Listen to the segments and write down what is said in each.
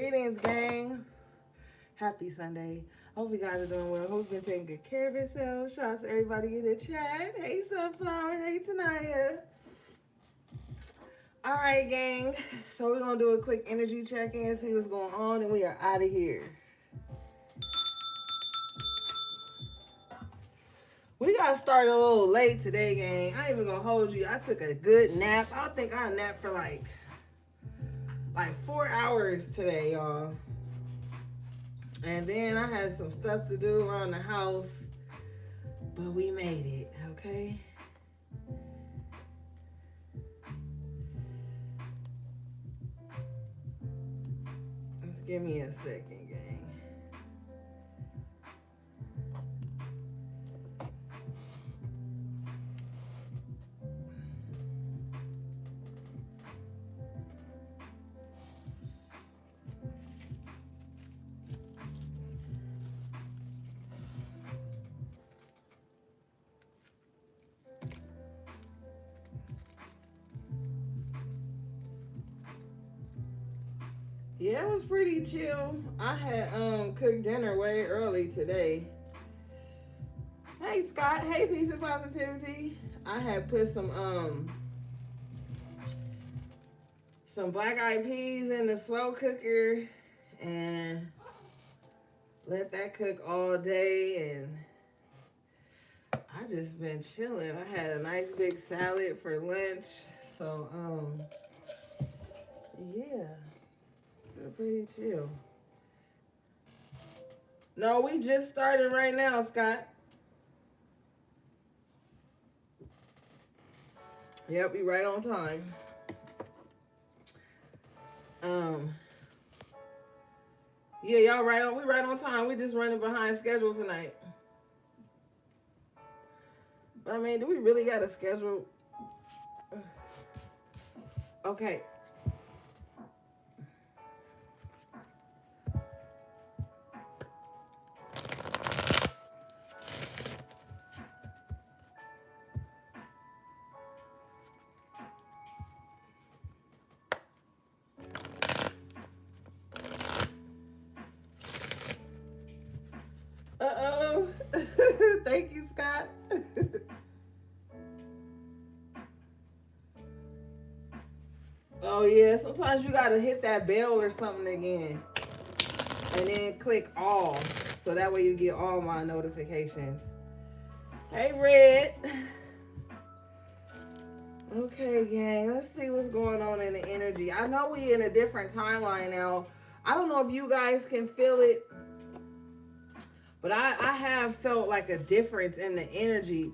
Greetings, gang. Happy Sunday. Hope you guys are doing well. Hope you've been taking good care of yourselves. Shout out to everybody in the chat. Hey, Sunflower. Hey, Tanaya. All right, gang. So we're going to do a quick energy check-in, see what's going on, and we are out of here. We got started a little late today, gang. I ain't even going to hold you. I took a good nap. I think I napped for like 4 hours today, y'all. And then I had some stuff to do around the house, but we made it, okay? Just give me a second, gang. Yeah, it was pretty chill. I had cooked dinner way early today. Hey Scott, hey Peace and Positivity. I had put some black eyed peas in the slow cooker and let that cook all day, and I just been chilling. I had a nice big salad for lunch. So yeah. Pretty chill. No, we just started right now, Scott. Yep, we right on time. Yeah, y'all right on. We right on time. We just running behind schedule tonight. But I mean, do we really got a schedule? Okay. Uh-oh. Thank you, Scott. Oh, yeah. Sometimes you got to hit that bell or something again. And then click all. So that way you get all my notifications. Hey, Red. Okay, gang. Let's see what's going on in the energy. I know we in a different timeline now. I don't know if you guys can feel it, but I have felt like a difference in the energy.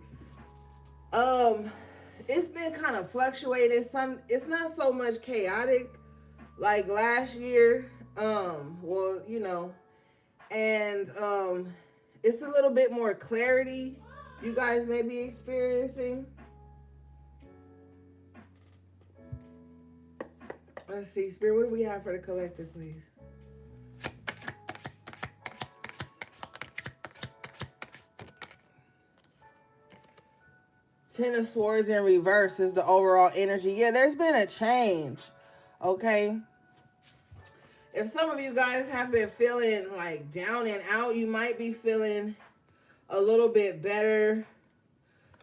It's been kind of fluctuating. It's not so much chaotic like last year. Well, you know, and it's a little bit more clarity you guys may be experiencing. Let's see, Spirit, what do we have for the collective, please? Ten of Swords in reverse is the overall energy. Yeah, there's been a change, okay? If some of you guys have been feeling like down and out, you might be feeling a little bit better.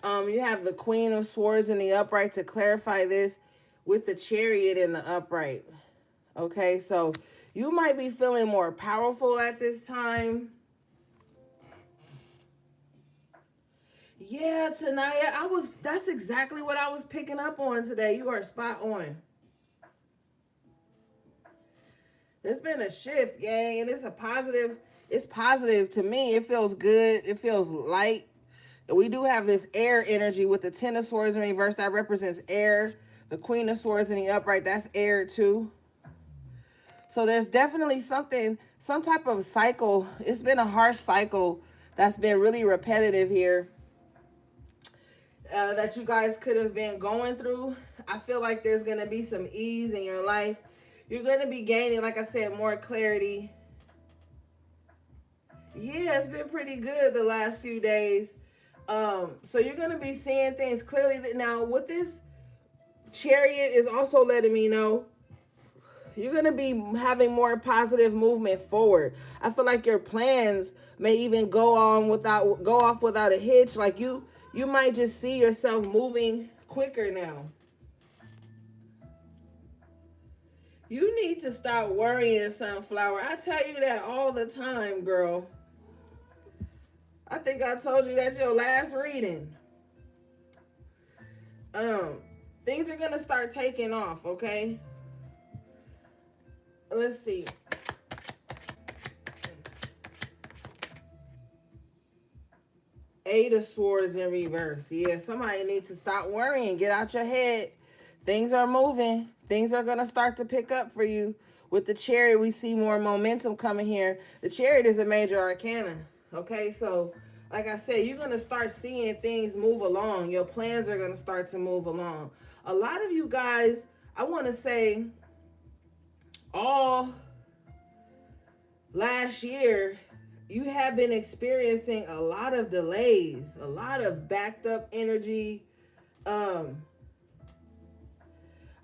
You have the Queen of Swords in the upright to clarify this with the Chariot in the upright. Okay, so you might be feeling more powerful at this time. Yeah, Tanaya, that's exactly what I was picking up on today. You are spot on. There's been a shift, gang, and it's positive to me. It feels good. It feels light. And we do have this air energy with the Ten of Swords in reverse. That represents air. The Queen of Swords in the upright, that's air too. So there's definitely some type of cycle. It's been a harsh cycle that's been really repetitive here that you guys could have been going through. I feel like there's going to be some ease in your life. You're going to be gaining, like I said, more clarity. Yeah, it's been pretty good the last few days. So you're going to be seeing things clearly. Now, what this Chariot is also letting me know you're going to be having more positive movement forward. I feel like your plans may even go off without a hitch. Like you might just see yourself moving quicker now. You need to stop worrying, Sunflower. I tell you that all the time, girl. I think I told you that's your last reading. Things are gonna start taking off, okay? Let's see. Eight of Swords in reverse. Yeah, somebody needs to stop worrying. Get out your head. Things are moving. Things are gonna start to pick up for you. With the Chariot, we see more momentum coming here. The Chariot is a major arcana. Okay, so like I said, you're gonna start seeing things move along. Your plans are gonna start to move along. A lot of you guys, I want to say, all last year, you have been experiencing a lot of delays, a lot of backed up energy. I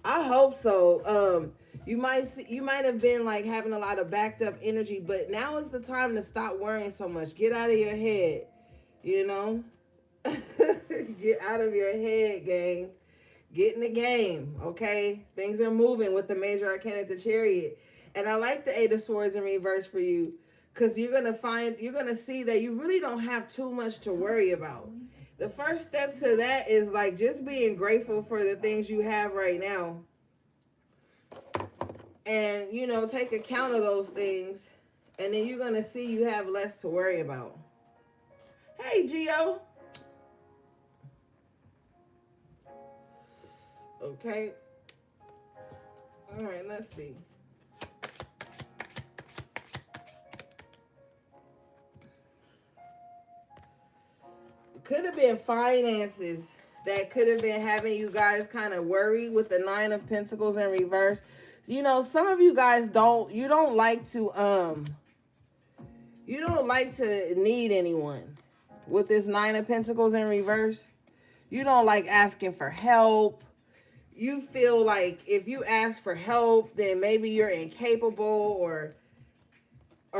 hope so. You might have been like having a lot of backed up energy, but now is the time to stop worrying so much. Get out of your head, you know? Get out of your head, gang. Get in the game, okay? Things are moving with the major arcana, the Chariot. And I like the Eight of Swords in reverse for you, because you're going to see that you really don't have too much to worry about. The first step to that is like just being grateful for the things you have right now. And, you know, take account of those things. And then you're going to see you have less to worry about. Hey, Gio. Okay. All right, let's see. Could have been finances that could have been having you guys kind of worry with the Nine of Pentacles in reverse. You know, some of you guys you don't like to need anyone. With this Nine of Pentacles in reverse, you don't like asking for help. You feel like if you ask for help, then maybe you're incapable or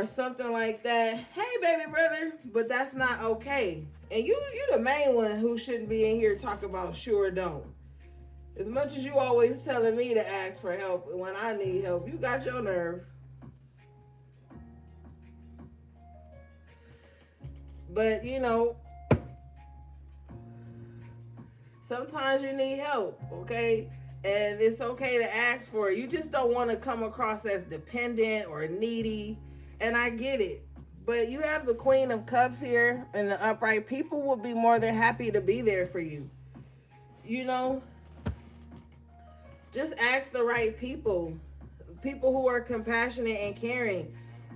something like that. Hey, baby brother, but that's not okay. And you the main one who shouldn't be in here talking about sure don't. As much as you always telling me to ask for help when I need help, you got your nerve. But, you know, sometimes you need help, okay? And it's okay to ask for it. You just don't want to come across as dependent or needy. And I get it. But you have the Queen of Cups here in the upright. People will be more than happy to be there for you. You know? Just ask the right people. People who are compassionate and caring.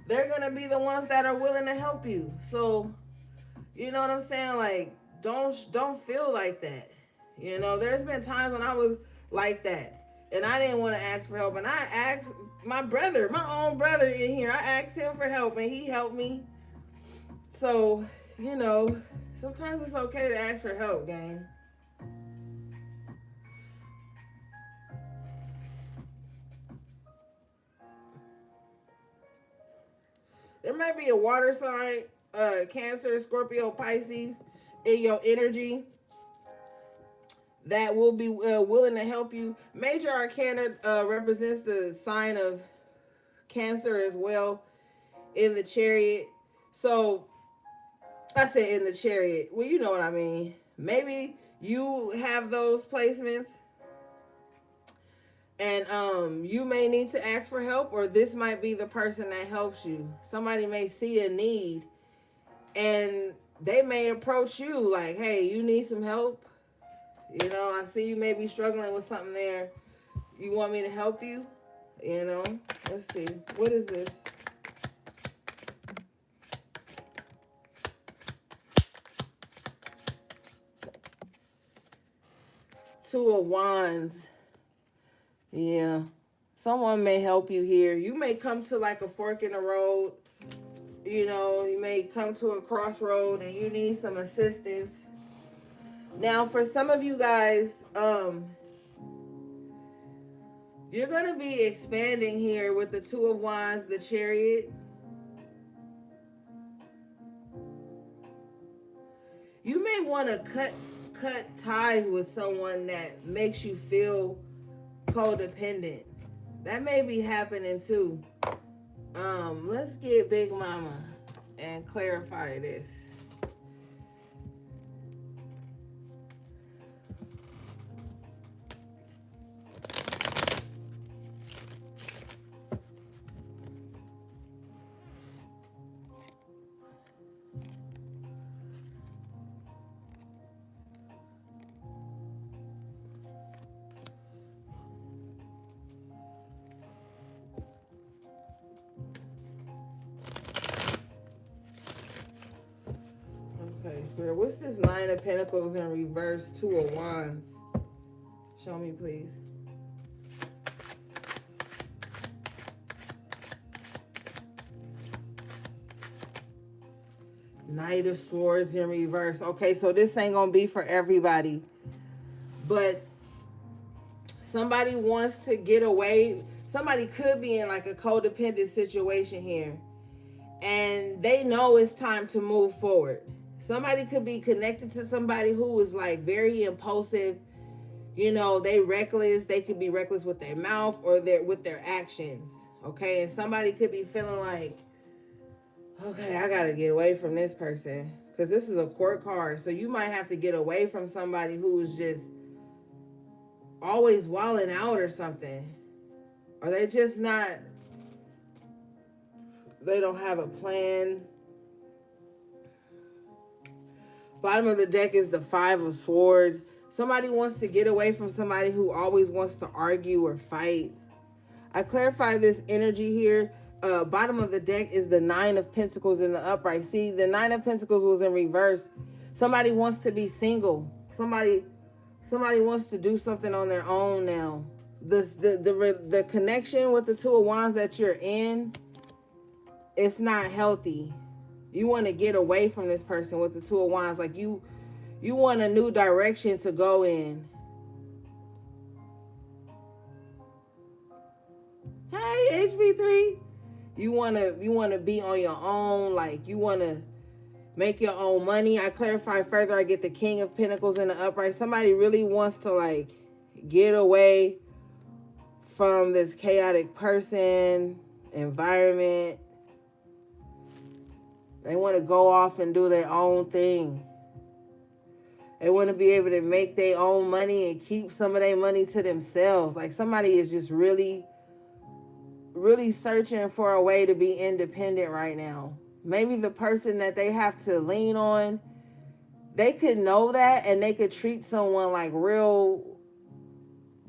They're going to be the ones that are willing to help you. So, you know what I'm saying? Like, don't feel like that. You know, there's been times when I was like that. And I didn't want to ask for help. And I asked my brother, my own brother in here. I asked him for help and he helped me. So, you know, sometimes it's okay to ask for help, gang. There might be a water sign, Cancer, Scorpio, Pisces in your energy that will be willing to help you. Major Arcana represents the sign of Cancer as well in the Chariot. So I said in the Chariot. Well, you know what I mean. Maybe you have those placements and you may need to ask for help, or this might be the person that helps you. Somebody may see a need and they may approach you like, hey, you need some help? You know, I see you may be struggling with something there. You want me to help you? You know, let's see. What is this? Two of Wands. Yeah. Someone may help you here. You may come to like a fork in the road. You know, you may come to a crossroad and you need some assistance. Now, for some of you guys, You're going to be expanding here with the Two of Wands, the Chariot. You may want to cut ties with someone that makes you feel codependent. That may be happening too. Let's get Big Mama and clarify this. Okay, Spirit, what's this Nine of Pentacles in reverse, Two of Wands? Show me, please. Knight of Swords in reverse. Okay, so this ain't gonna be for everybody, but somebody wants to get away. Somebody could be in like a codependent situation here, and they know it's time to move forward. Somebody could be connected to somebody who is like very impulsive. You know, they reckless. They could be reckless with their mouth or with their actions. Okay, and somebody could be feeling like, okay, I gotta get away from this person because this is a court card. So you might have to get away from somebody who is just always wilding out or something, or they just not. They don't have a plan. Bottom of the deck is the Five of Swords. Somebody wants to get away from somebody who always wants to argue or fight. I clarify this energy here. Bottom of the deck is the Nine of Pentacles in the upright. See, the Nine of Pentacles was in reverse. Somebody wants to be single. Somebody wants to do something on their own now. The connection with the Two of Wands that you're in, it's not healthy. You want to get away from this person with the Two of Wands. Like you want a new direction to go in. Hey, HB3. You want to be on your own. Like you want to make your own money. I clarify further. I get the King of Pentacles in the upright. Somebody really wants to like get away from this chaotic person, environment. They want to go off and do their own thing. They want to be able to make their own money and keep some of their money to themselves. Like somebody is just really, really searching for a way to be independent right now. Maybe the person that they have to lean on, they could know that and they could treat someone like real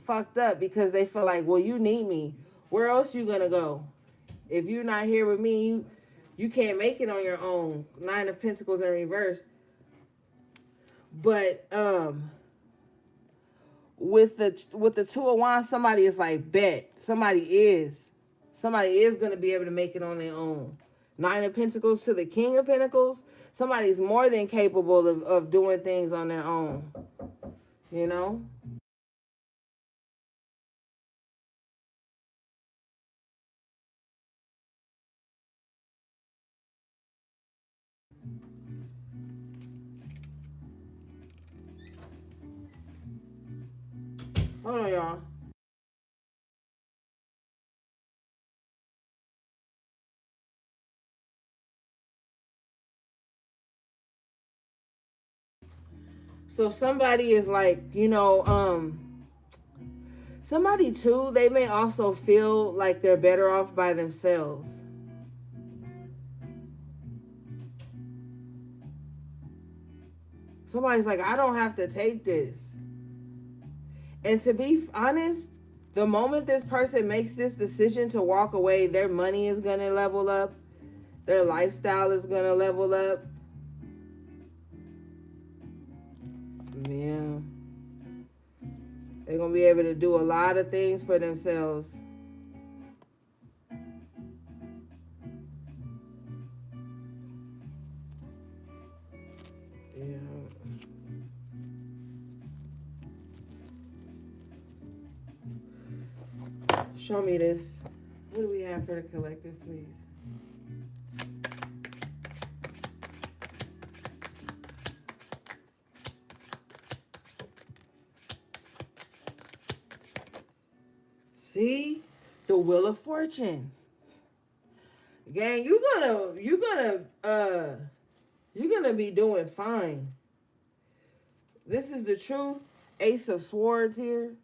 fucked up because they feel like, well, you need me. Where else you gonna go? If you're not here with me, you can't make it on your own. Nine of Pentacles in reverse. But with the Two of Wands, somebody is like, bet. Somebody is going to be able to make it on their own. Nine of Pentacles to the King of Pentacles. Somebody's more than capable of doing things on their own. You know? Hold on, y'all. So somebody is like, somebody too, they may also feel like they're better off by themselves. Somebody's like, I don't have to take this. And to be honest, the moment this person makes this decision to walk away, their money is going to level up. Their lifestyle is going to level up. Yeah. They're going to be able to do a lot of things for themselves. Yeah. Show me this. What do we have for the collective, please? See? The Wheel of Fortune. Gang, you're gonna be doing fine. This is the truth. Ace of Swords here.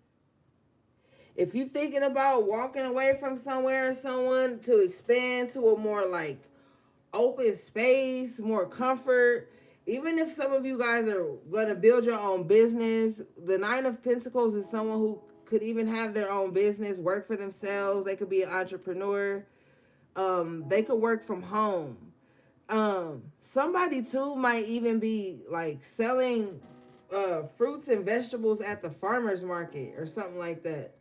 If you're thinking about walking away from somewhere or someone to expand to a more like open space, more comfort, even if some of you guys are going to build your own business, the Nine of Pentacles is someone who could even have their own business, work for themselves. They could be an entrepreneur. They could work from home. Somebody too might even be like selling fruits and vegetables at the farmer's market or something like that.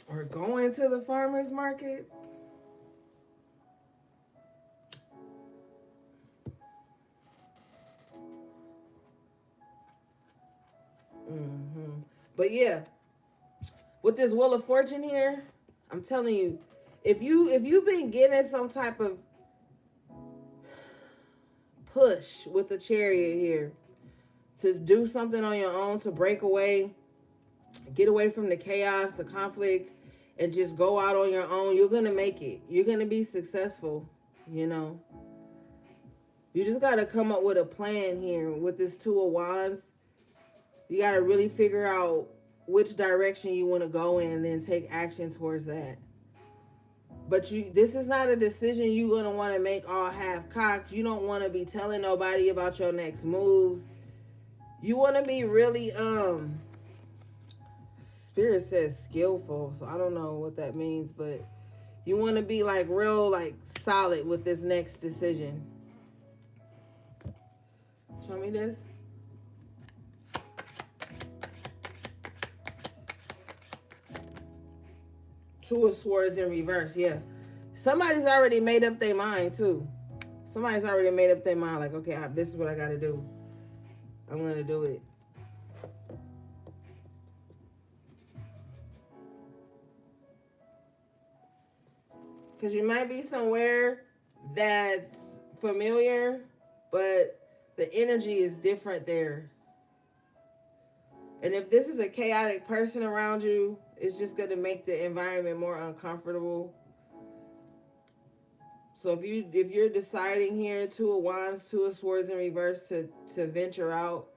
Or going to the farmer's market. But yeah, with this Wheel of Fortune here, I'm telling you, if you've been getting some type of push with the Chariot here to do something on your own, to break away, get away from the chaos, the conflict, and just go out on your own, you're gonna make it. You're gonna be successful, you know. You just gotta come up with a plan here with this Two of Wands. You gotta really figure out which direction you want to go in and then take action towards that. But this is not a decision you're going to want to make all half-cocked. You don't want to be telling nobody about your next moves. You want to be really, Spirit says skillful, so I don't know what that means, but you want to be like real, like solid with this next decision. Show me this. Two of Swords in reverse, yeah. Somebody's already made up their mind, too. Somebody's already made up their mind, like, okay, this is what I got to do. I'm going to do it. Because you might be somewhere that's familiar, but the energy is different there. And if this is a chaotic person around you, it's just going to make the environment more uncomfortable. So if you're deciding here, Two of Wands, Two of Swords in reverse to venture out,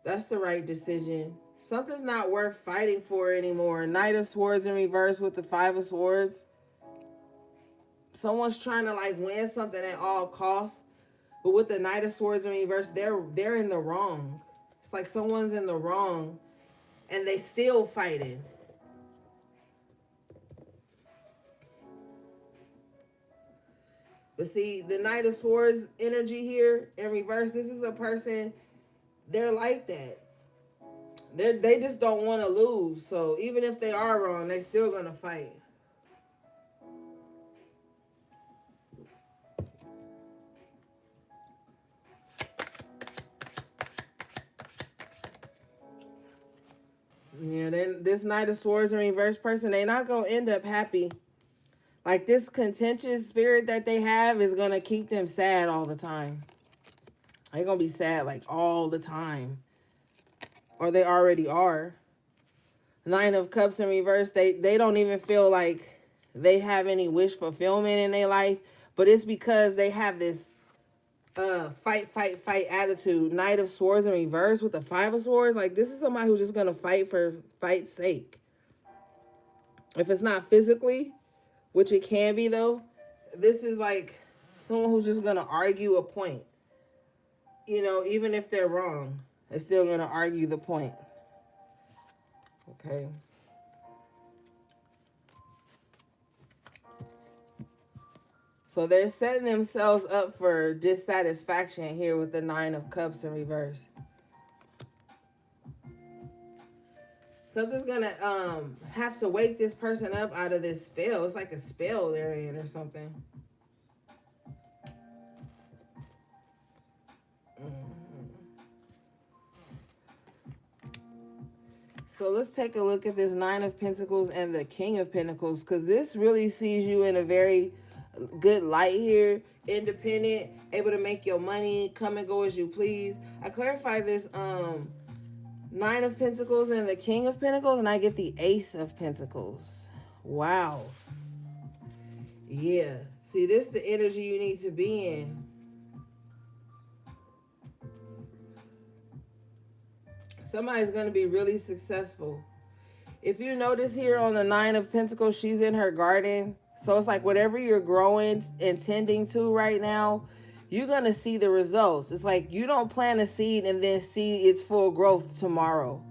that's the right decision. Something's not worth fighting for anymore. Knight of Swords in reverse with the Five of Swords. Someone's trying to like win something at all costs. But with the Knight of Swords in reverse, they're in the wrong. It's like someone's in the wrong and they still fighting. But see, the Knight of Swords energy here in reverse, this is a person, they're like that. They just don't want to lose. So even if they are wrong, they still going to fight. Yeah, then this Knight of Swords in reverse person, they're not going to end up happy. Like this contentious spirit that they have is going to keep them sad all the time. They're going to be sad like all the time. Or they already are. Nine of Cups in reverse, they don't even feel like they have any wish fulfillment in their life. But it's because they have this fight attitude. Knight of Swords in reverse with the Five of Swords. Like this is somebody who's just going to fight for fight's sake. If it's not physically, which it can be though, this is like someone who's just going to argue a point. You know, even if they're wrong, they're still going to argue the point. Okay. So they're setting themselves up for dissatisfaction here with the Nine of Cups in reverse. Something's gonna have to wake this person up out of this spell. It's like a spell they're in or something. So let's take a look at this Nine of Pentacles and the King of Pentacles, because this really sees you in a very good light here. Independent, able to make your money, come and go as you please. I clarify this Nine of Pentacles and the King of Pentacles, and I get the Ace of Pentacles. Wow. Yeah. See, this is the energy you need to be in. Somebody's going to be really successful. If you notice here on the Nine of Pentacles, she's in her garden. So it's like whatever you're growing and tending to right now, you're going to see the results. It's like you don't plant a seed and then see its full growth tomorrow.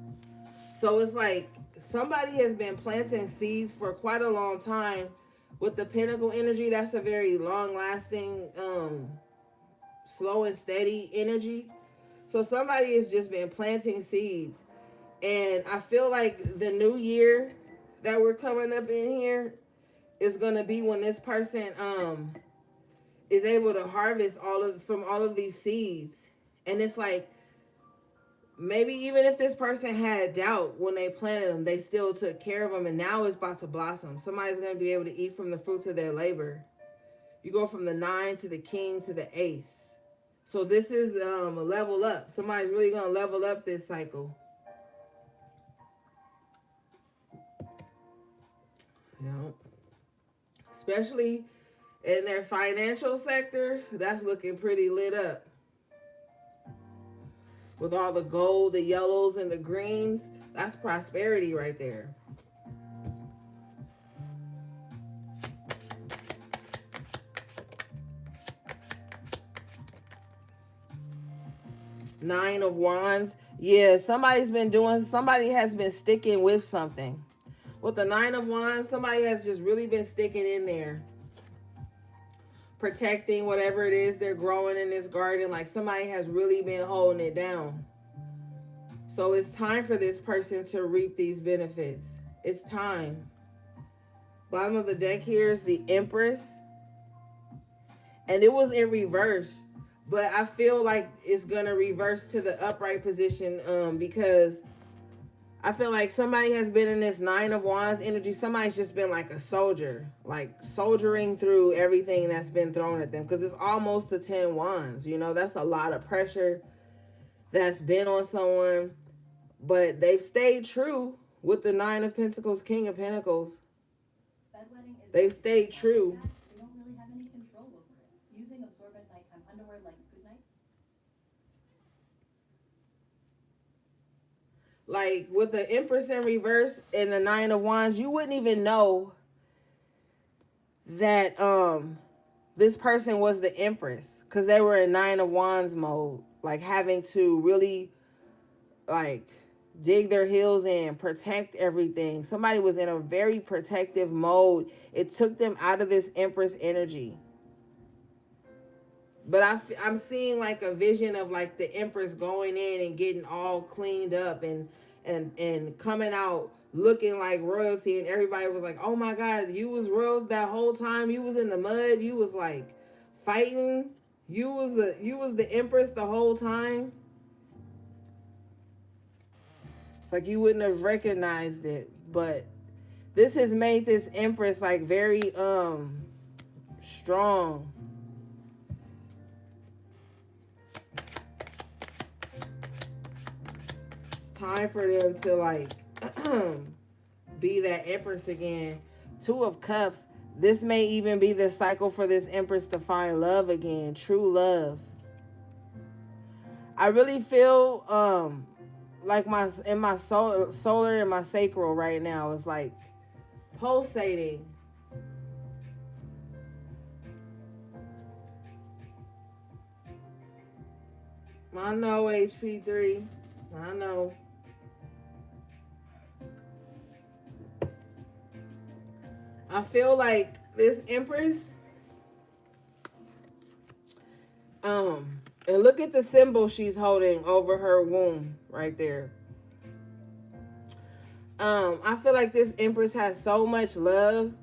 So it's like somebody has been planting seeds for quite a long time. With the Pentacle energy, that's a very long-lasting, slow and steady energy. So somebody has just been planting seeds. And I feel like the new year that we're coming up in here is going to be when this person is able to harvest from all of these seeds. And it's like, maybe even if this person had doubt when they planted them, they still took care of them, and now it's about to blossom. Somebody's going to be able to eat from the fruits of their labor. You go from the Nine to the King to the Ace. So this is a level up. Somebody's really going to level up this cycle. Yeah. Especially in their financial sector, that's looking pretty lit up. With all the gold, the yellows, and the greens, that's prosperity right there. Nine of Wands. Yeah, somebody has been sticking with something. With the Nine of Wands, somebody has just really been sticking in there. Protecting whatever it is they're growing in this garden. Like somebody has really been holding it down. So it's time for this person to reap these benefits. It's time. Bottom of the deck here is the Empress. And it was in reverse. But I feel like it's going to reverse to the upright position because I feel like somebody has been in this Nine of Wands energy. Somebody's just been like a soldier, like soldiering through everything that's been thrown at them, because it's almost the 10 Wands. You know, that's a lot of pressure that's been on someone, but they've stayed true with the Nine of Pentacles, King of Pentacles. They've stayed true. We don't really have any control over it. Using absorbent nighttime underwear like Good Night. Like with the Empress in reverse and the Nine of Wands, you wouldn't even know that this person was the Empress, because they were in Nine of Wands mode, like having to really like dig their heels in, protect everything. Somebody was in a very protective mode. It took them out of this Empress energy. But I'm seeing like a vision of like the Empress going in and getting all cleaned up and coming out looking like royalty, and everybody was like, oh my God, you was royal that whole time. You was in the mud. You was like fighting. You was the Empress the whole time. It's like you wouldn't have recognized it. But this has made this Empress like very strong. Time for them to like be that Empress again. Two of Cups. This may even be the cycle for this Empress to find love again, true love. I really feel like my solar and my sacral right now is like pulsating. I know, HP3. I know. I feel like this Empress, and look at the symbol she's holding over her womb right there. I feel like this Empress has so much love.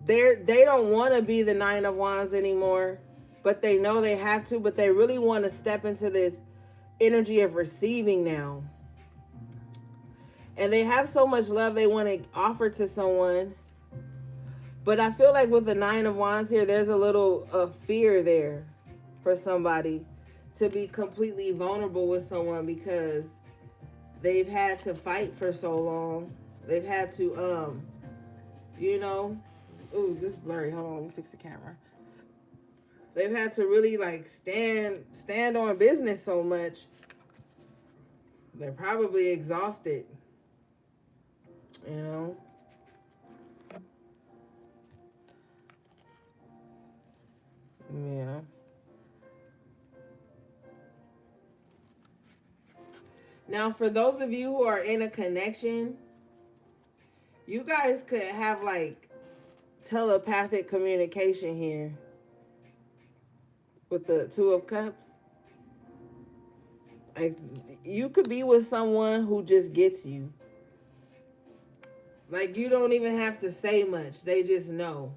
They don't want to be the Nine of Wands anymore, but they know they have to, but they really want to step into this energy of receiving now. And they have so much love they want to offer to someone. But I feel like with the Nine of Wands here, there's a little fear there for somebody to be completely vulnerable with someone because they've had to fight for so long. They've had to, you know, ooh, this is blurry. Hold on, let me fix the camera. They've had to really like stand on business so much. They're probably exhausted, you know. Yeah. Now, for those of you who are in a connection, you guys could have like telepathic communication here with the Two of Cups. Like, you could be with someone who just gets you. Like, you don't even have to say much. They just know.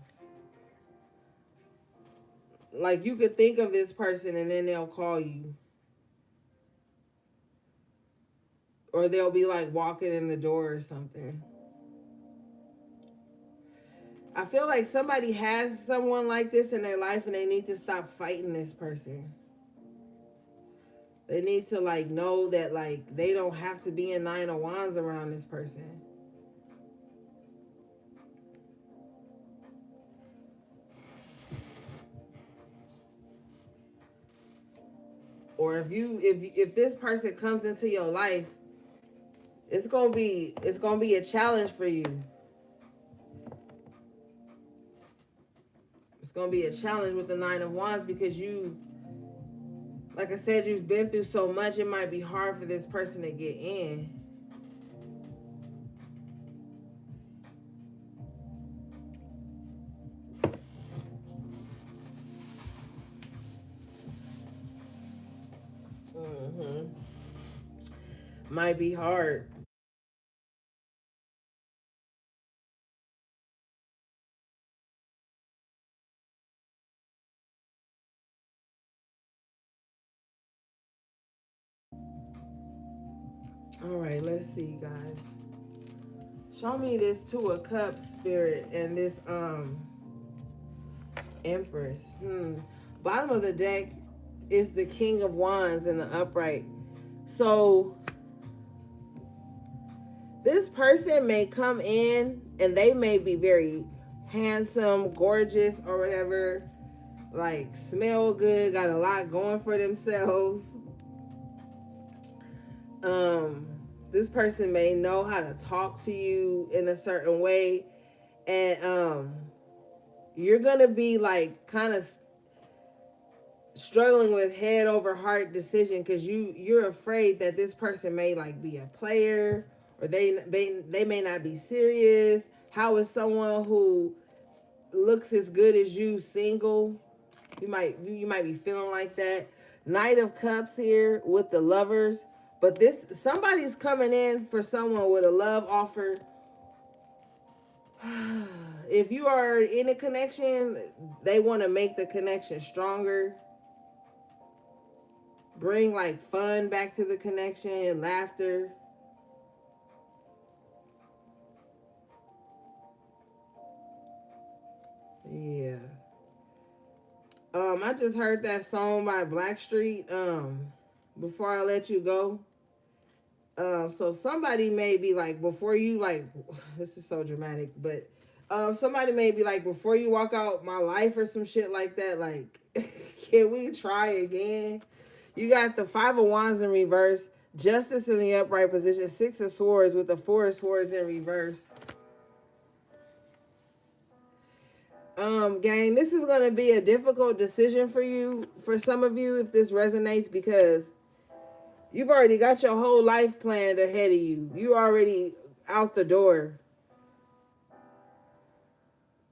Like, you could think of this person and then they'll call you. Or they'll be like walking in the door or something. I feel like somebody has someone like this in their life and they need to stop fighting this person. They need to like know that like they don't have to be in Nine of Wands around this person. Or if this person comes into your life, it's gonna be a challenge for you. It's gonna be a challenge with the Nine of Wands because like I said, you've been through so much. It might be hard for this person to get in. Might be hard. All right, let's see, guys. Show me this Two of Cups spirit and this Empress. Bottom of the deck is the King of Wands in the upright. So this person may come in and they may be very handsome, gorgeous, or whatever, like smell good, got a lot going for themselves. This person may know how to talk to you in a certain way, and you're gonna be like kind of struggling with head over heart decision because you're afraid that this person may like be a player, or they may not be serious. How is someone who looks as good as you single? You might be feeling like that. Knight of Cups here with the Lovers. But somebody's coming in for someone with a love offer. If you are in a connection, they want to make the connection stronger. Bring like fun back to the connection, laughter. Yeah. I just heard that song by Blackstreet, Before I Let You Go. So somebody may be like, before you like, this is so dramatic, but somebody may be like, before you walk out my life or some shit like that, like, can we try again? You got the Five of Wands in reverse, Justice in the upright position, Six of Swords with the Four of Swords in reverse. Gang, this is going to be a difficult decision for you, for some of you, if this resonates, because you've already got your whole life planned ahead of you. You already out the door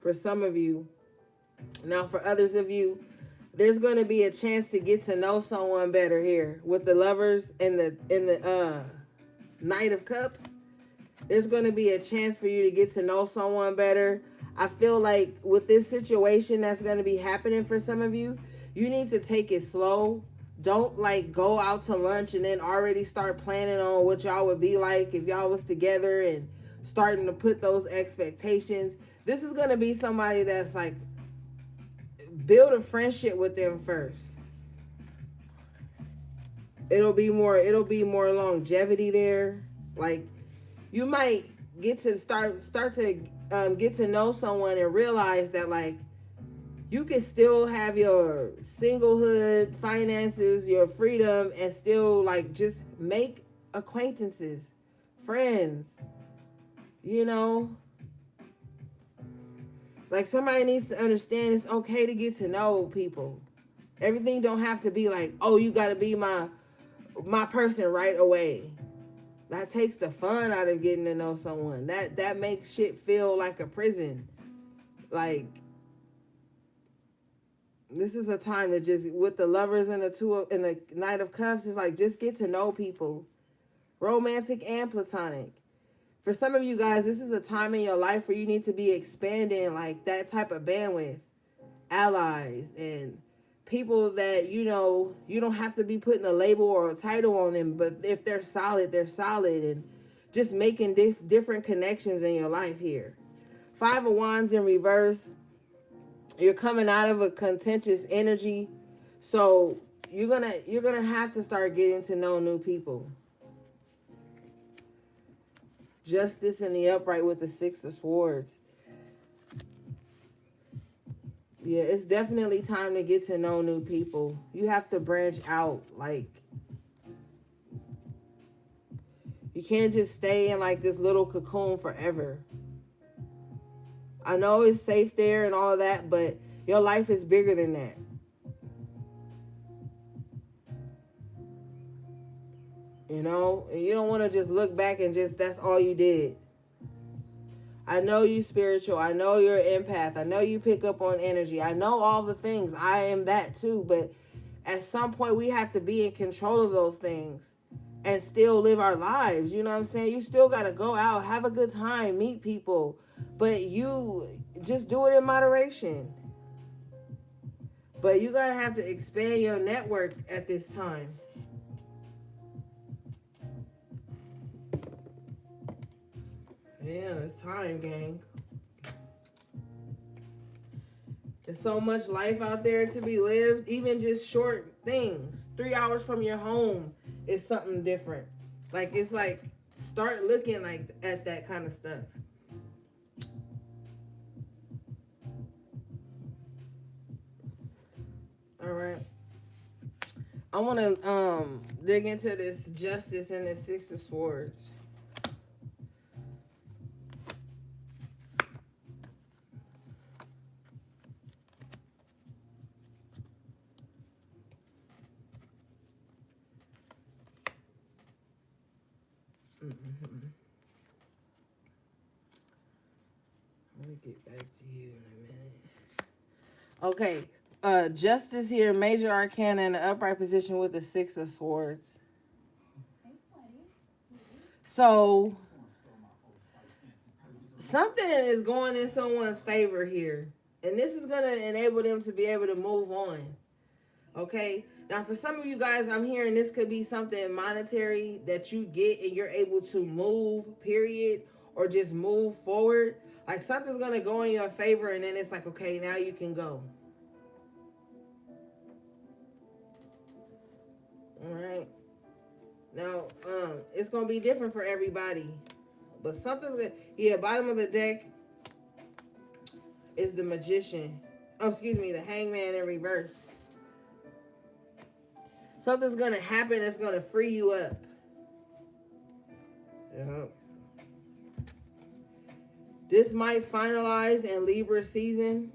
for some of you. Now, for others of you, there's going to be a chance to get to know someone better here with the Lovers and the Knight of Cups. There's going to be a chance for you to get to know someone better. I feel like with this situation that's going to be happening for some of you, you need to take it slow. Don't like go out to lunch and then already start planning on what y'all would be like if y'all was together and starting to put those expectations. This is going to be somebody that's like, build a friendship with them first. It'll be more longevity there. Like, you might get to start to get to know someone and realize that, like, you can still have your singlehood, finances, your freedom, and still like just make acquaintances, friends, you know. Like, somebody needs to understand it's okay to get to know people. Everything don't have to be like, oh, you got to be my person right away. That takes the fun out of getting to know someone. That makes shit feel like a prison. Like, this is a time to just, with the Lovers and the Knight of Cups, it's like, just get to know people. Romantic and platonic. For some of you guys, this is a time in your life where you need to be expanding like that type of bandwidth. Allies and people that, you know, you don't have to be putting a label or a title on them, but if they're solid, they're solid, and just making different connections in your life here. 5 of Wands in reverse. You're coming out of a contentious energy, so you're gonna have to start getting to know new people. Justice in the upright with the 6 of Swords. Yeah, it's definitely time to get to know new people. You have to branch out. Like, you can't just stay in like this little cocoon forever. I know it's safe there and all of that, but your life is bigger than that. You know, and you don't want to just look back and just, that's all you did. I know you spiritual. I know you're an empath. I know you pick up on energy. I know all the things. I am that too. But at some point, we have to be in control of those things and still live our lives. You know what I'm saying? You still got to go out, have a good time, meet people. But you just do it in moderation. But you're going to have to expand your network at this time. Yeah, it's time, gang. There's so much life out there to be lived. Even just short things. 3 hours from your home is something different. Like, it's like, start looking like at that kind of stuff. All right. I want to dig into this Justice and the 6 of Swords. Let me get back to you in a minute. Okay, Justice here, Major Arcana in the upright position with the 6 of Swords. So, something is going in someone's favor here. And this is going to enable them to be able to move on. Okay? Now, for some of you guys, I'm hearing this could be something monetary that you get and you're able to move, period, or just move forward. Like, something's going to go in your favor, and then it's like, okay, now you can go. All right. Now, it's going to be different for everybody. But something's going to... Yeah, bottom of the deck is the Magician. Oh, excuse me, the Hangman in reverse. Something's going to happen that's going to free you up. Yep. This might finalize in Libra season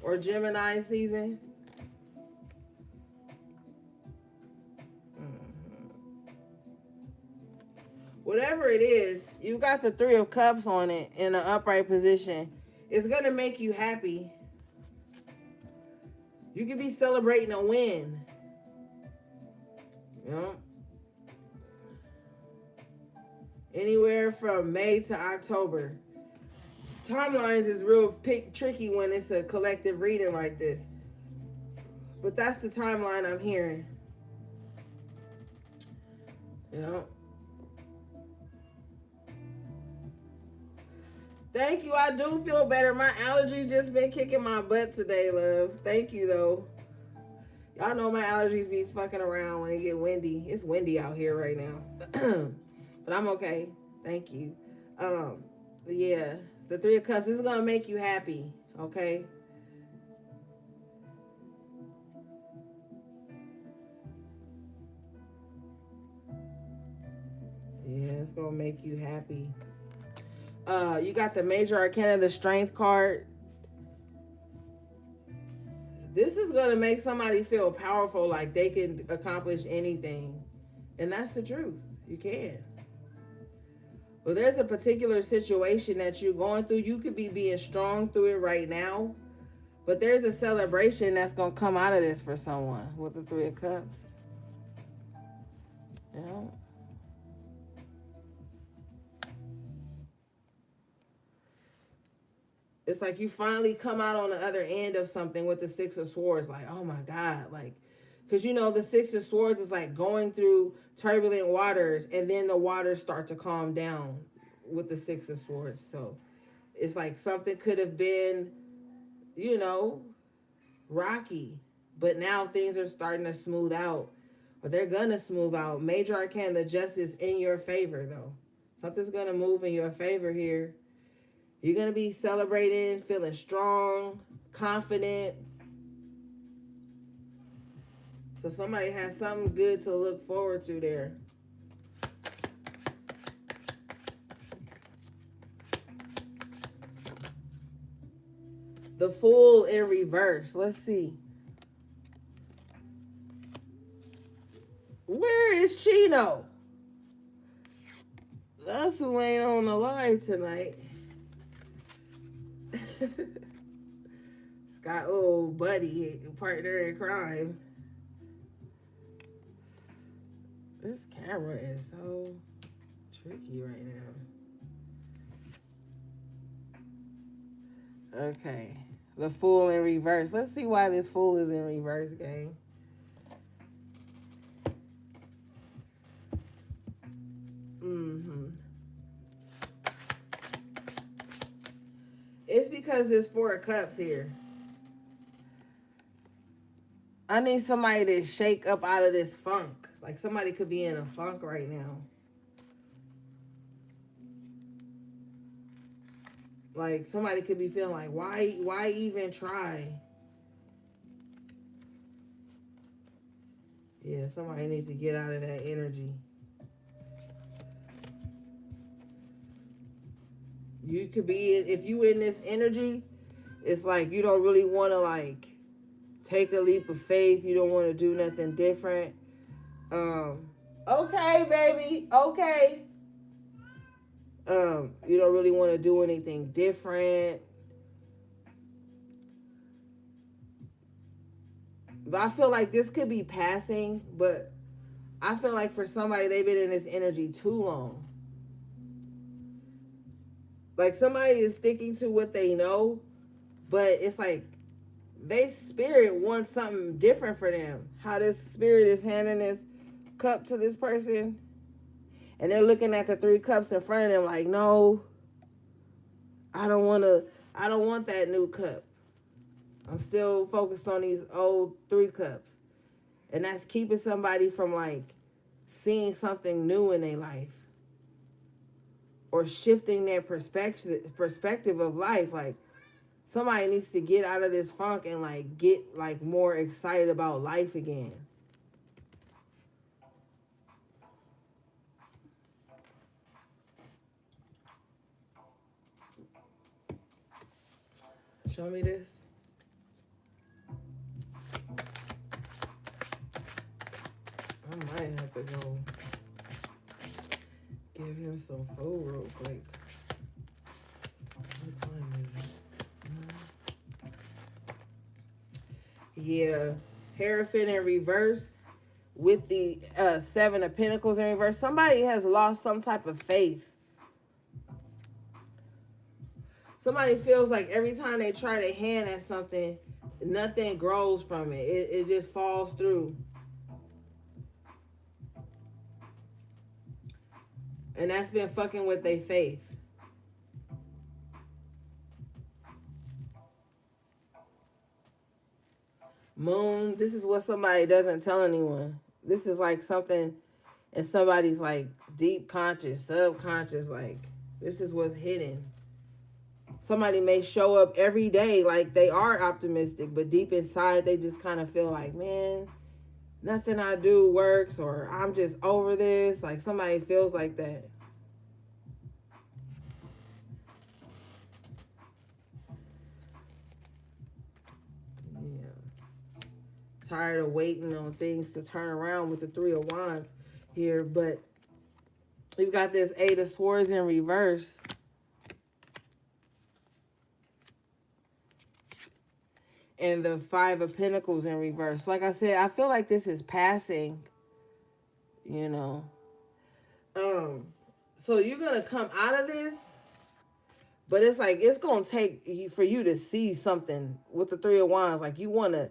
or Gemini season. Whatever it is, you got the 3 of Cups on it in an upright position. It's going to make you happy. You could be celebrating a win. You know? Anywhere from May to October. Timelines is real tricky when it's a collective reading like this. But that's the timeline I'm hearing. Yeah. Thank you. I do feel better. My allergies just been kicking my butt today, love. Thank you, though. Y'all know my allergies be fucking around when it get windy. It's windy out here right now. But I'm okay. Thank you. Yeah. The Three of Cups, this is gonna make you happy, okay? Yeah, it's gonna make you happy. You got the Major Arcana, the Strength card. This is gonna make somebody feel powerful, like they can accomplish anything. And that's the truth. You can. Well, there's a particular situation that you're going through. You could be being strong through it right now, but there's a celebration that's going to come out of this for someone with the Three of Cups. You know? It's like you finally come out on the other end of something with the Six of Swords. Like, oh my God. Like, because you know, the Six of Swords is like going through turbulent waters, and then the waters start to calm down with the Six of Swords. So it's like something could have been, you know, rocky, but now things are starting to smooth out, or they're gonna smooth out. Major Arcana, the Justice, in your favor, though. Something's gonna move in your favor here. You're gonna be celebrating, feeling strong, confident. So somebody has something good to look forward to there. The Fool in reverse. Let's see. Where is Chino? That's who ain't on the live tonight. Scott, old buddy, partner in crime. This camera is so tricky right now. Okay. The Fool in reverse. Let's see why this Fool is in reverse, gang. It's because there's Four of Cups here. I need somebody to shake up out of this funk. Like somebody could be in a funk right now. Like somebody could be feeling like, why even try? Yeah, somebody needs to get out of that energy. You could be, if you in this energy, it's like you don't really want to like take a leap of faith. You don't want to do nothing different. Okay, baby. Okay. You don't really want to do anything different. But I feel like this could be passing, but I feel like for somebody, they've been in this energy too long. Like somebody is sticking to what they know, but it's like they spirit wants something different for them. How this spirit is handing this cup to this person, and they're looking at the Three Cups in front of them like, no, I don't want that new cup. I'm still focused on these old Three Cups. And that's keeping somebody from like seeing something new in their life. Or shifting their perspective of life. Like somebody needs to get out of this funk and like get like more excited about life again. Show me this. I might have to go give him some food real quick. What time is it? Yeah. Hierophant in reverse with the Seven of Pentacles in reverse. Somebody has lost some type of faith. Somebody feels like every time they try their hand at something, nothing grows from it. It just falls through. And that's been fucking with their faith. Moon, this is what somebody doesn't tell anyone. This is like something in somebody's like deep conscious, subconscious, like this is what's hidden. Somebody may show up every day like they are optimistic, but deep inside they just kind of feel like, man, nothing I do works, or I'm just over this. Like somebody feels like that. Yeah. Tired of waiting on things to turn around with the Three of Wands here, but we've got this Eight of Swords in reverse. And the Five of Pentacles in reverse. Like I said, I feel like this is passing, you know. So you're going to come out of this, but it's like it's going to take for you to see something with the Three of Wands. Like you want to,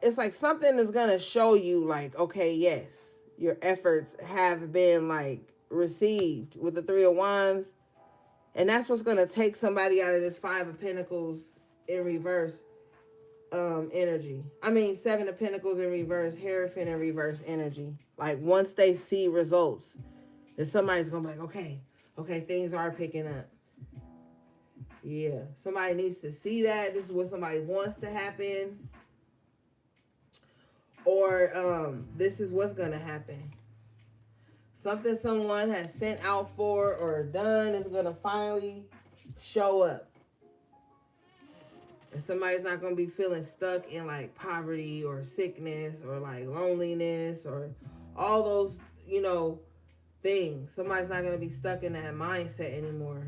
it's like something is going to show you like, okay, yes, your efforts have been like received with the Three of Wands. And that's what's going to take somebody out of this Five of Pentacles in reverse energy. I mean, Seven of Pentacles in reverse, Hierophant in reverse energy. Like once they see results, then somebody's going to be like, okay, things are picking up. Yeah, somebody needs to see that. This is what somebody wants to happen. Or this is what's going to happen. Something someone has sent out for or done is going to finally show up. And somebody's not going to be feeling stuck in like poverty or sickness or like loneliness or all those, you know, things. Somebody's not going to be stuck in that mindset anymore.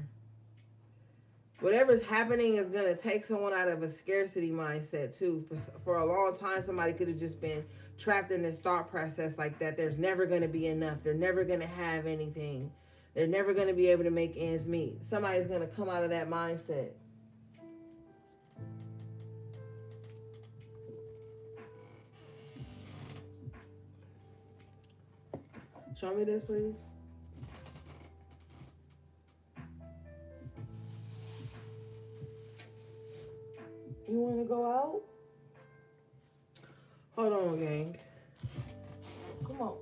Whatever's happening is going to take someone out of a scarcity mindset too. For a long time, somebody could have just been trapped in this thought process like that. There's never going to be enough. They're never going to have anything. They're never going to be able to make ends meet. Somebody's going to come out of that mindset. Show me this, please. You want to go out? Hold on, gang. Come on.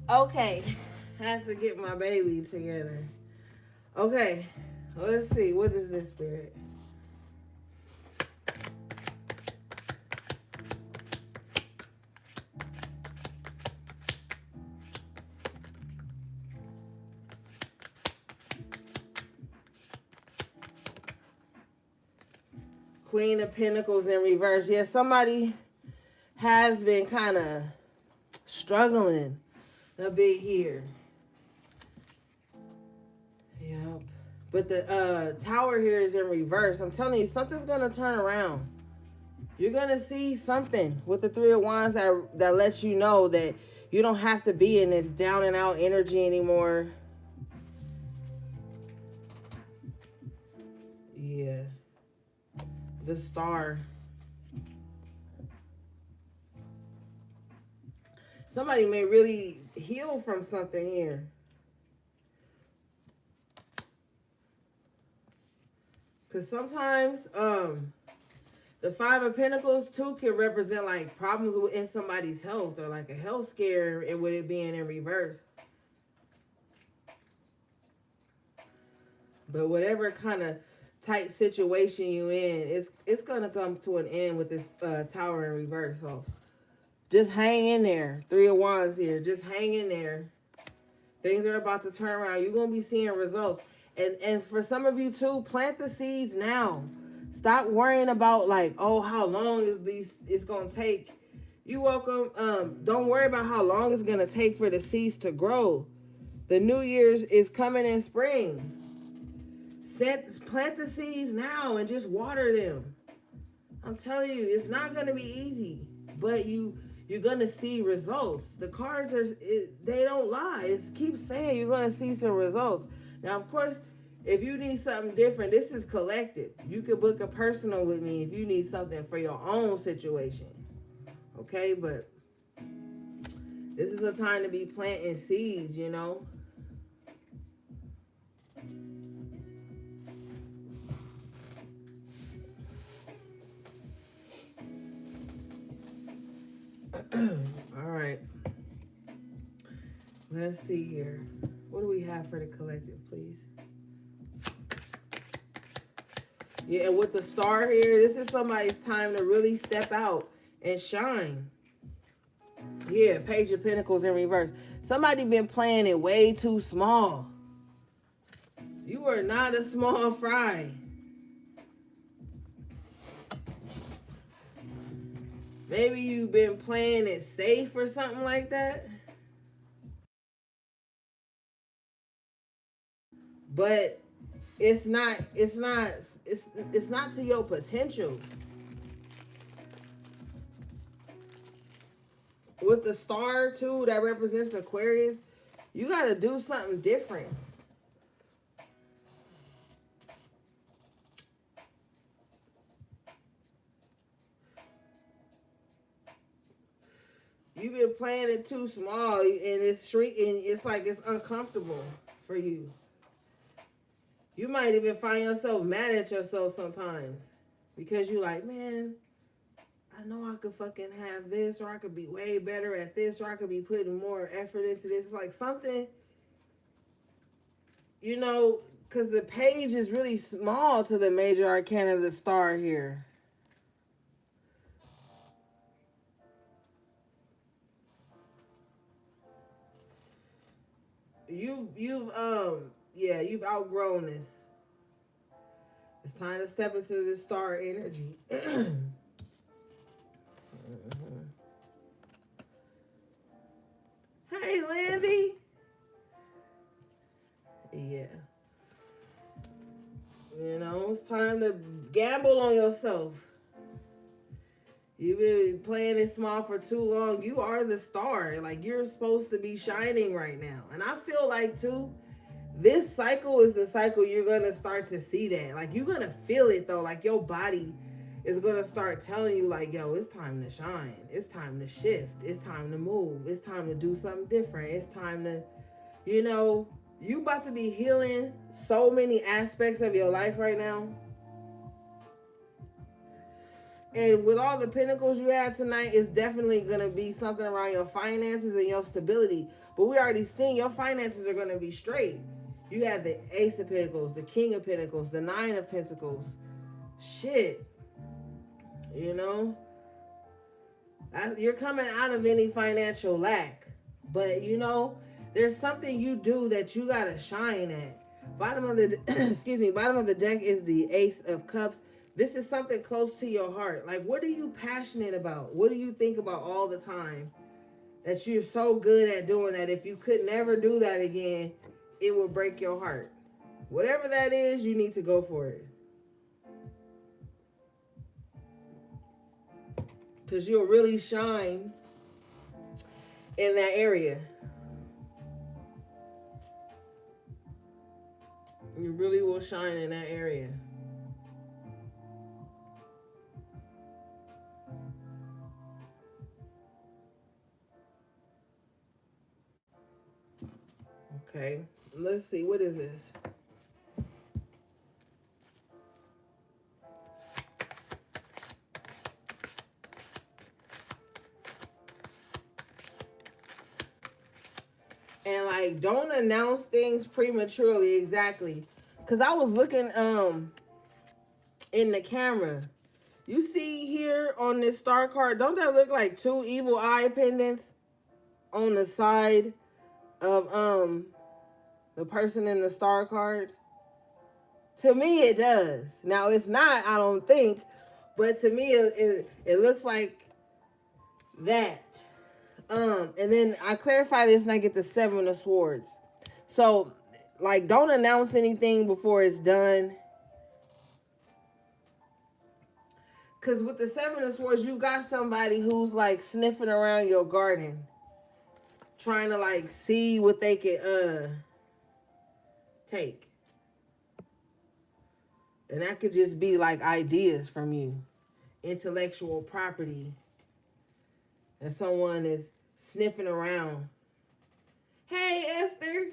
Okay, I have to get my baby together. Okay, let's see. What is this, Spirit? Queen of Pentacles in reverse. Yeah, somebody has been kind of struggling a bit here. Yep. But the Tower here is in reverse. I'm telling you, something's going to turn around. You're going to see something with the Three of Wands that lets you know that you don't have to be in this down and out energy anymore. Yeah. The Star. Somebody may really heal from something here. Because sometimes the Five of Pentacles too can represent like problems within somebody's health or like a health scare, and with it being in reverse. But whatever kind of tight situation you in, it's gonna come to an end with this Tower in reverse. So just hang in there. Three of Wands here. Just hang in there. Things are about to turn around. You're gonna be seeing results. And for some of you too, plant the seeds now. Stop worrying about like, oh, how long is it's gonna take. You welcome. Don't worry about how long it's gonna take for the seeds to grow. The New Year's is coming in spring. Plant the seeds now and just water them. I'm telling you, it's not gonna be easy, but you're gonna see results. The cards they don't lie. It keeps saying you're gonna see some results. Now, of course, if you need something different, this is collective. You can book a personal with me if you need something for your own situation. Okay, but this is a time to be planting seeds, you know. All right. Let's see here. What do we have for the collective, please? Yeah, and with the Star here, this is somebody's time to really step out and shine. Yeah, Page of Pentacles in reverse. Somebody been playing it way too small. You are not a small fry. Maybe you've been playing it safe or something like that. But it's not to your potential. With the Star too, that represents Aquarius, you got to do something different. You've been playing it too small, and it's shrinking. It's like it's uncomfortable for you. You might even find yourself mad at yourself sometimes because you're like, man, I know I could fucking have this, or I could be way better at this, or I could be putting more effort into this. It's like something, you know, because the page is really small to the major arcana of the Star here. You've outgrown this. It's time to step into the Star energy. Hey, Landy. Yeah. You know, it's time to gamble on yourself. You've been playing it small for too long. You are the Star. Like, you're supposed to be shining right now. And I feel like, too, this cycle is the cycle you're going to start to see that. Like, you're going to feel it, though. Like, your body is going to start telling you, like, yo, it's time to shine. It's time to shift. It's time to move. It's time to do something different. It's time to, you know, you about to be healing so many aspects of your life right now. And with all the pentacles you had tonight, it's definitely going to be something around your finances and your stability. But we already seen your finances are going to be straight. You had the Ace of Pentacles, the King of Pentacles, the Nine of Pentacles. Shit. You know? You're coming out of any financial lack. But, you know, there's something you do that you got to shine at. Bottom of the, bottom of the deck is the Ace of Cups. This is something close to your heart. Like, what are you passionate about? What do you think about all the time that you're so good at doing that if you could never do that again, it would break your heart? Whatever that is, you need to go for it. Because you'll really shine in that area. You really will shine in that area. Okay, let's see. What is this? And like, don't announce things prematurely. Exactly. Because I was looking in the camera. You see here on this star card, don't that look like two evil eye pendants on the side of the person in the star card? To me, it does. Now, it's not, I don't think, but to me, it looks like that. And then I clarify this and I get the Seven of Swords. So, like, don't announce anything before it's done. Because with the Seven of Swords, you got somebody who's, like, sniffing around your garden. Trying to, like, see what they can, take. And that could just be, like, ideas from you. Intellectual property. And someone is sniffing around. Hey, Esther.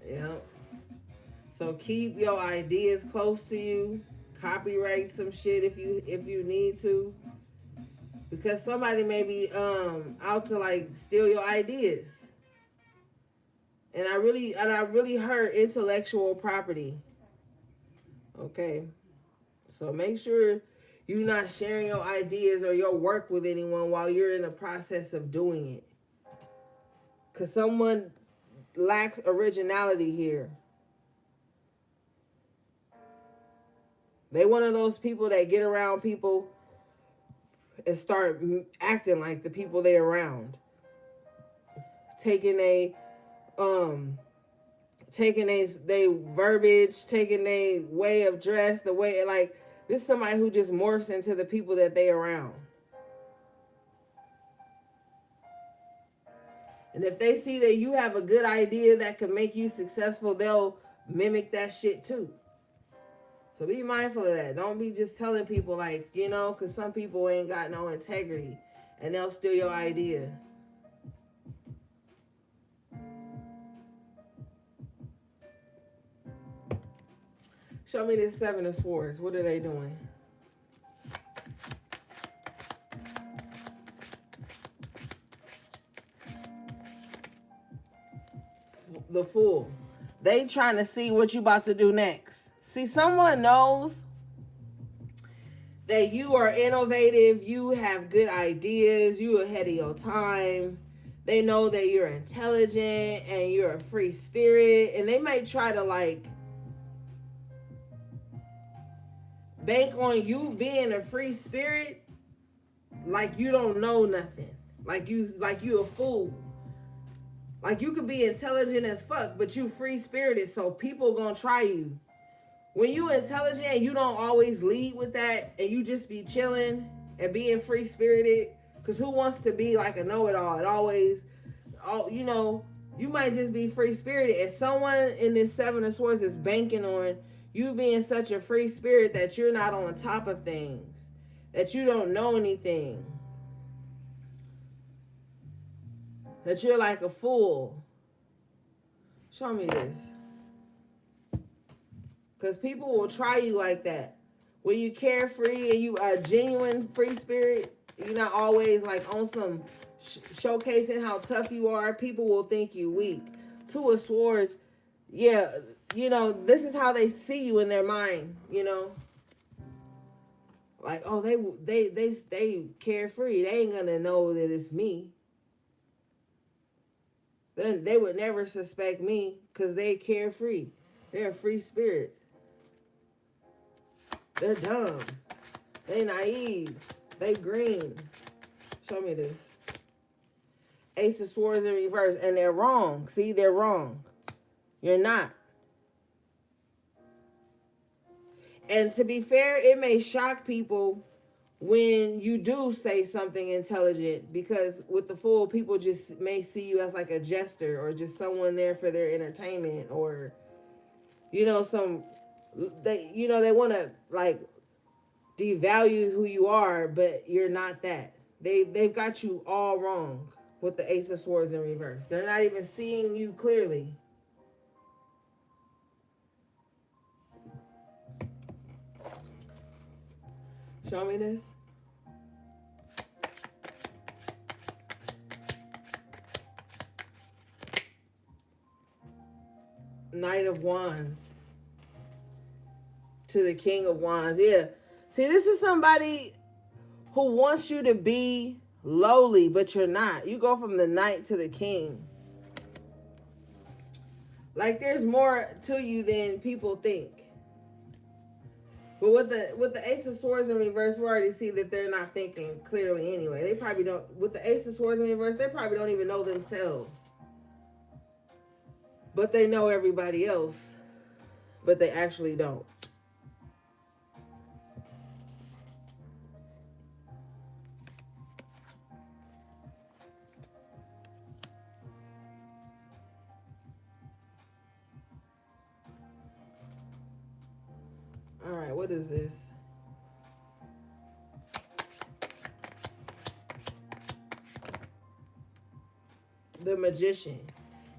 Yep. So keep your ideas close to you. Copyright some shit if you need to. Because somebody may be out to like steal your ideas. And I really heard intellectual property. Okay. So make sure you're not sharing your ideas or your work with anyone while you're in the process of doing it. Because someone lacks originality here. They one of those people that get around people and start acting like the people they're around. Taking they verbiage, taking a way of dress, the way, like, this is somebody who just morphs into the people that they around. And if they see that you have a good idea that can make you successful, they'll mimic that shit too. So be mindful of that. Don't be just telling people like, because some people ain't got no integrity and they'll steal your idea. Show me this Seven of Swords. What are they doing? The Fool. They trying to see what you about to do next. See, someone knows that you are innovative, you have good ideas, you ahead of your time. They know that you're intelligent and you're a free spirit, and they might try to like bank on you being a free spirit like you don't know nothing. Like you a fool. Like you could be intelligent as fuck, but you free spirited, so people gonna try you. When you intelligent and you don't always lead with that and you just be chilling and being free spirited, because who wants to be like a know-it-all? It always, you might just be free spirited, and someone in this Seven of Swords is banking on you being such a free spirit that you're not on top of things, that you don't know anything, that you're like a fool. Show me this. Because people will try you like that. When you carefree and you are a genuine free spirit, you're not always like on some showcasing how tough you are. People will think you weak. Two of Swords, yeah, this is how they see you in their mind, Like, oh, they carefree. They ain't gonna know that it's me. Then they would never suspect me because they carefree. They're a free spirit. They're dumb. They naive. They green. Show me this. Ace of Swords in reverse. And they're wrong. See, they're wrong. You're not. And to be fair, it may shock people when you do say something intelligent, because with the Fool, people just may see you as like a jester or just someone there for their entertainment, or they they want to like devalue who you are, but you're not that. They've got you all wrong with the Ace of Swords in reverse. They're not even seeing you clearly. Show me this. Knight of Wands to the King of Wands. Yeah. See, this is somebody who wants you to be lowly, but you're not. You go from the Knight to the King. Like there's more to you than people think. But with the Ace of Swords in reverse, we already see that they're not thinking clearly anyway. They probably don't. With the Ace of Swords in reverse, they probably don't even know themselves. But they know everybody else. But they actually don't. All right, what is this? The Magician.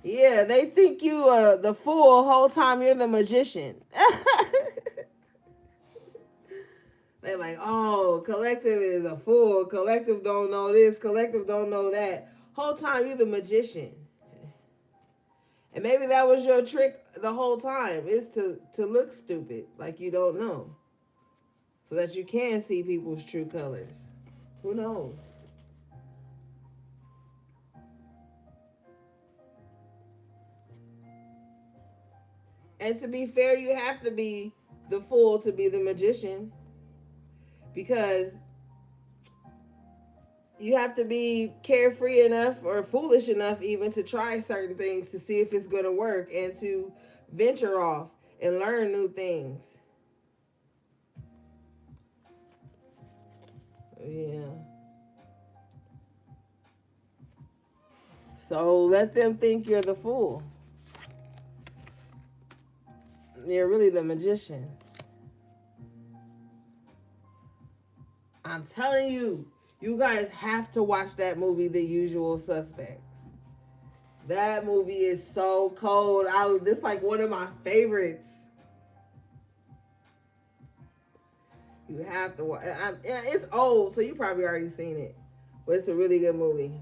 Yeah, they think you the fool whole time you're the magician. They're like, oh, collective is a fool. Collective don't know this. Collective don't know that. Whole time you're the magician. And maybe that was your trick the whole time, is to look stupid, like you don't know. So that you can see people's true colors. Who knows? And to be fair, you have to be the fool to be the magician. Because you have to be carefree enough or foolish enough even to try certain things to see if it's going to work, and to venture off and learn new things. Yeah. So let them think you're the fool. You're really the magician. I'm telling you, you guys have to watch that movie, The Usual Suspects. That movie is so cold. It's like one of my favorites. You have to watch. It's old, so you probably already seen it. But it's a really good movie.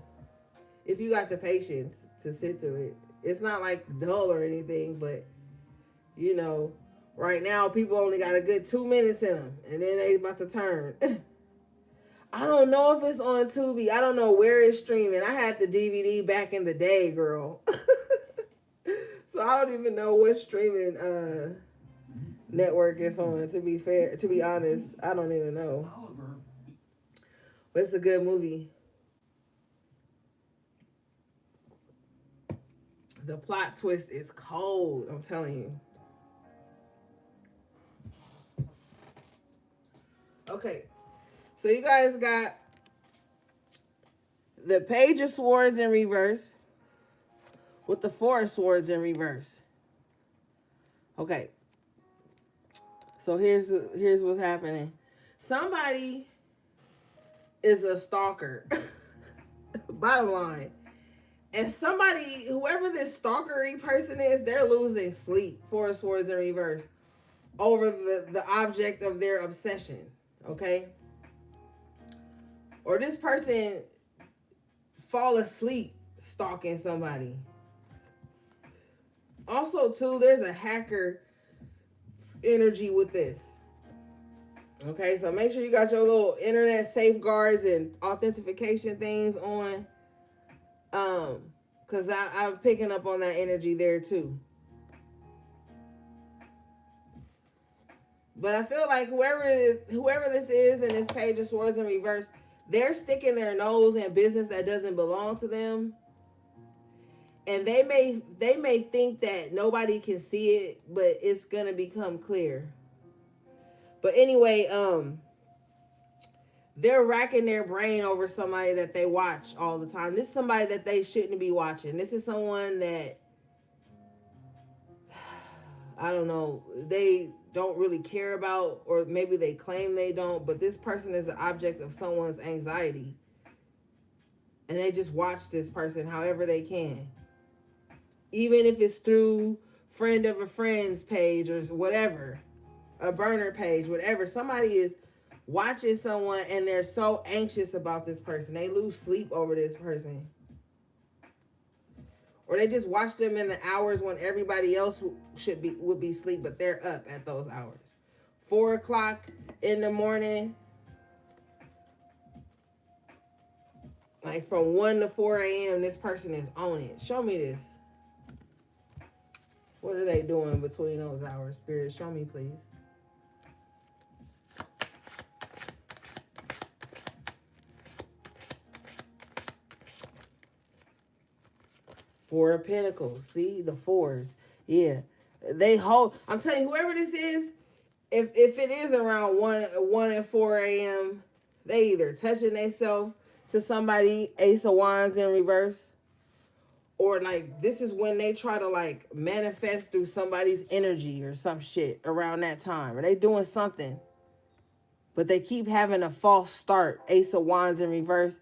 If you got the patience to sit through it. It's not like dull or anything, but right now people only got a good 2 minutes in them, and then they about to turn. I don't know if it's on Tubi. I don't know where it's streaming. I had the DVD back in the day, girl. So I don't even know what streaming network it's on, to be honest. I don't even know. But it's a good movie. The plot twist is cold, I'm telling you. Okay. So you guys got the Page of Swords in reverse with the Four of Swords in reverse. Okay. So here's what's happening. Somebody is a stalker. Bottom line. And whoever this stalkery person is, they're losing sleep. Four of Swords in reverse over the object of their obsession. Okay? Or this person fall asleep stalking somebody. Also, too, there's a hacker energy with this. Okay, so make sure you got your little internet safeguards and authentication things on. Because I'm picking up on that energy there, too. But I feel like whoever this is in this Page of Swords in reverse, they're sticking their nose in business that doesn't belong to them. And they may think that nobody can see it, but it's gonna become clear. But anyway, they're racking their brain over somebody that they watch all the time. This is somebody that they shouldn't be watching. This is someone that, I don't know, they don't really care about, or maybe they claim they don't, but this person is the object of someone's anxiety. And they just watch this person however they can. Even if it's through friend of a friend's page or whatever, a burner page, whatever. Somebody is watching someone and they're so anxious about this person. They lose sleep over this person. Or they just watch them in the hours when everybody else would be asleep, but they're up at those hours. 4 o'clock in the morning. Like from 1 to 4 a.m., this person is on it. Show me this. What are they doing between those hours, Spirit? Show me, please. Four of Pentacles. See? The fours. Yeah. They hold. I'm telling you, whoever this is, if it is around 1 and 4 a.m., they either touching themselves to somebody, Ace of Wands in reverse, or like this is when they try to like manifest through somebody's energy or some shit around that time. Or they doing something, but they keep having a false start. Ace of Wands in reverse,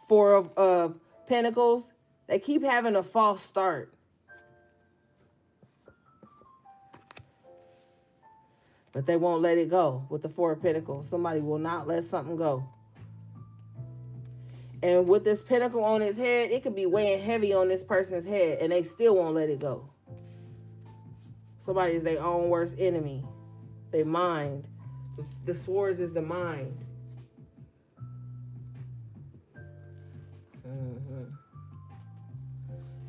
4 of Pentacles. They keep having a false start. But they won't let it go with the 4 of Pentacles. Somebody will not let something go. And with this pentacle on his head, it could be weighing heavy on this person's head, and they still won't let it go. Somebody is their own worst enemy. They mind. The swords is the mind.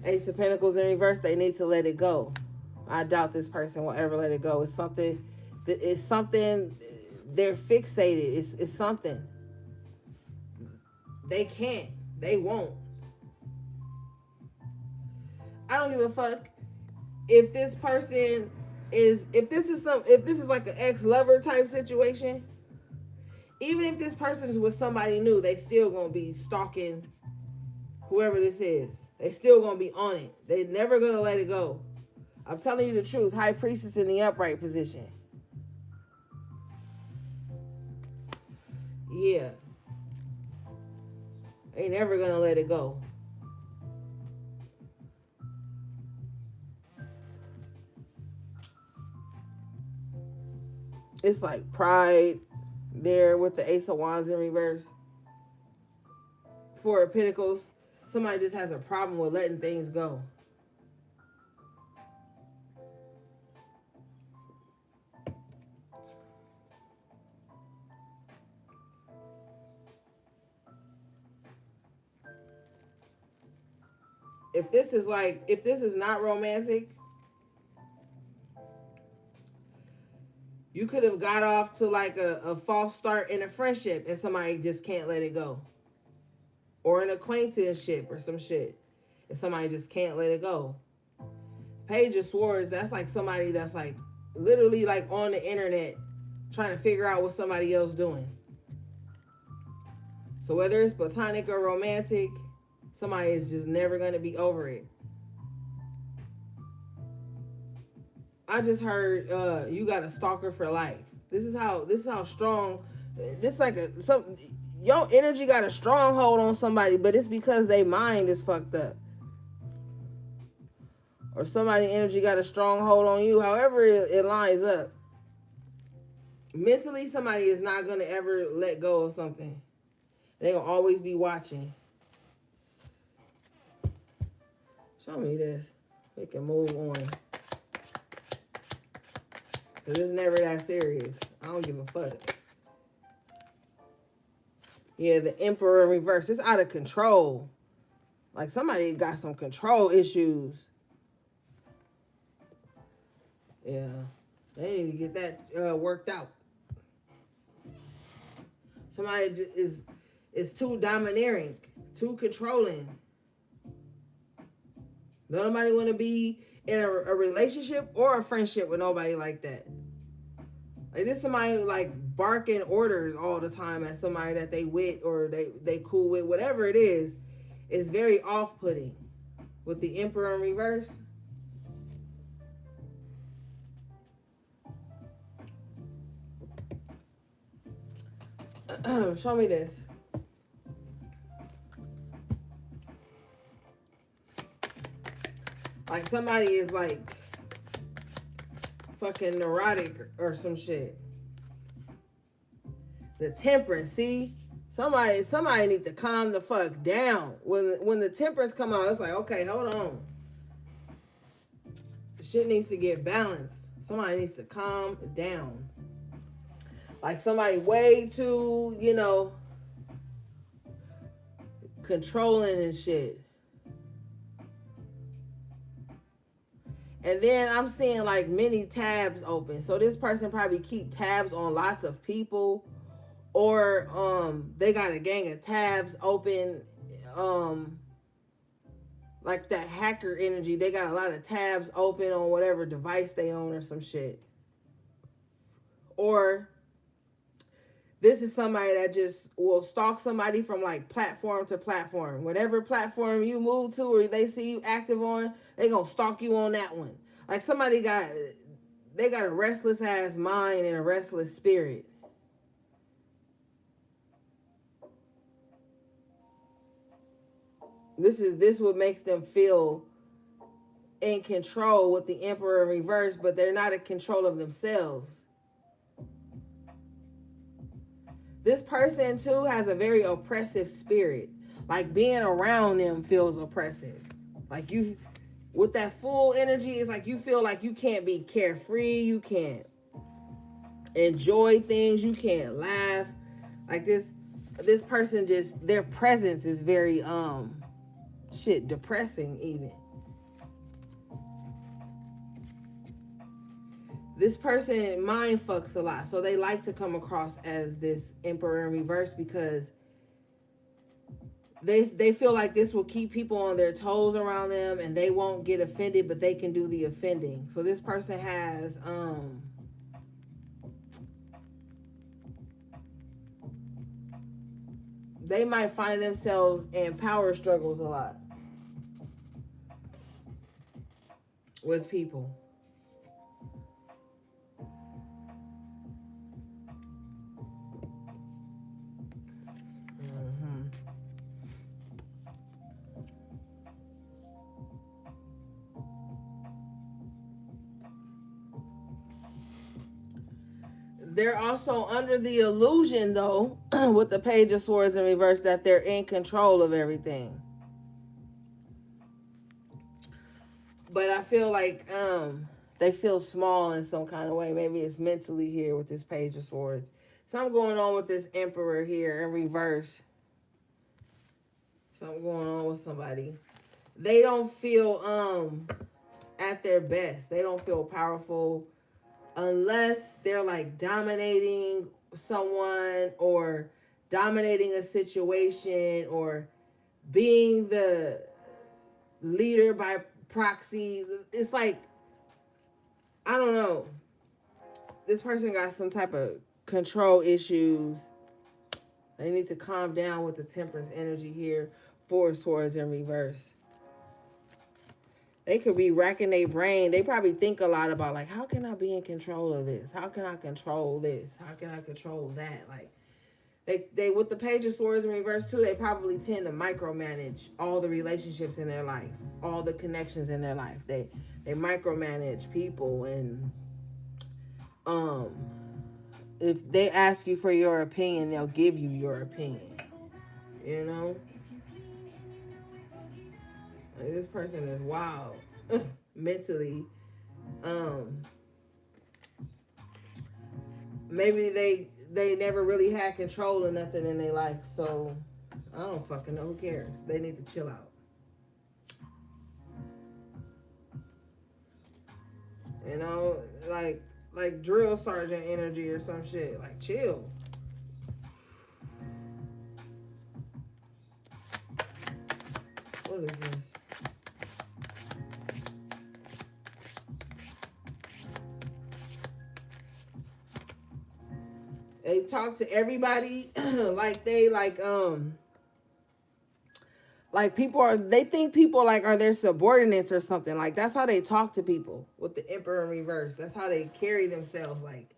Ace of Pentacles in reverse, they need to let it go. I doubt this person will ever let it go. It's something they're fixated. It's something. They can't. They won't. I don't give a fuck if this person is, if this is like an ex-lover type situation. Even if this person is with somebody new, they still gonna be stalking whoever this is. They still gonna be on it. They never gonna let it go. I'm telling you the truth. High Priestess in the upright position. Yeah. They never gonna let it go. It's like pride there with the Ace of Wands in reverse. 4 of Pentacles. Somebody just has a problem with letting things go. If this is not romantic, you could have got off to like a false start in a friendship and somebody just can't let it go. Or an acquaintanceship or some shit. And somebody just can't let it go. Page of Swords, that's like somebody that's like literally like on the internet trying to figure out what somebody else doing. So whether it's platonic or romantic, somebody is just never going to be over it. I just heard you got a stalker for life. This is how strong. This like your energy got a stronghold on somebody, but it's because their mind is fucked up. Or somebody's energy got a stronghold on you. However it lines up. Mentally, somebody is not going to ever let go of something. They're going to always be watching. Show me this. We can move on. Because it's never that serious. I don't give a fuck. Yeah, the Emperor in reverse. It's out of control. Like somebody got some control issues. Yeah. They need to get that worked out. Somebody is too domineering, too controlling. Nobody want to be in a relationship or a friendship with nobody like that. Like this somebody like barking orders all the time at somebody that they with or they cool with, whatever it is very off-putting. With the Emperor in reverse. Show me this. Like somebody is like fucking neurotic or some shit. The Temperance, see? Somebody need to calm the fuck down. When the Temperance come out, it's like, okay, hold on. Shit needs to get balanced. Somebody needs to calm down. Like somebody way too, controlling and shit. And then I'm seeing like many tabs open. So this person probably keep tabs on lots of people. Or they got a gang of tabs open. Like that hacker energy. They got a lot of tabs open on whatever device they own or some shit. Or this is somebody that just will stalk somebody from like platform to platform. Whatever platform you move to or they see you active on, they gonna stalk you on that one. Like somebody got a restless ass mind and a restless spirit. This what makes them feel in control with the Emperor in reverse, but they're not in control of themselves. This person too has a very oppressive spirit. Like being around them feels oppressive. Like you, with that full energy, it's like you feel like you can't be carefree, you can't enjoy things, you can't laugh. Like this person just, their presence is very depressing even. This person mind fucks a lot. So they like to come across as this Emperor in reverse because they feel like this will keep people on their toes around them and they won't get offended, but they can do the offending. So this person has they might find themselves in power struggles a lot with people. They're also under the illusion, though, with the Page of Swords in reverse, that they're in control of everything. But I feel like they feel small in some kind of way. Maybe it's mentally here with this Page of Swords. Something going on with this Emperor here in reverse. Something going on with somebody. They don't feel at their best. They don't feel powerful unless they're like dominating someone or dominating a situation or being the leader by proxy. It's like, I don't know. This person got some type of control issues. They need to calm down with the Temperance energy here. 4 swords in reverse. They could be racking their brain. They probably think a lot about like, how can I be in control of this? How can I control this? How can I control that? Like they with the Page of Swords in reverse too, they probably tend to micromanage all the relationships in their life, all the connections in their life. They micromanage people, and if they ask you for your opinion, they'll give you your opinion. You know? Like, this person is wild mentally. Maybe they never really had control of nothing in their life, so I don't fucking know. Who cares? They need to chill out. You know, like like drill sergeant energy or some shit. Like, chill. What is this? They talk to everybody like they like people are, they think people like are their subordinates or something. Like that's how they talk to people with the Emperor in reverse. That's how they carry themselves. Like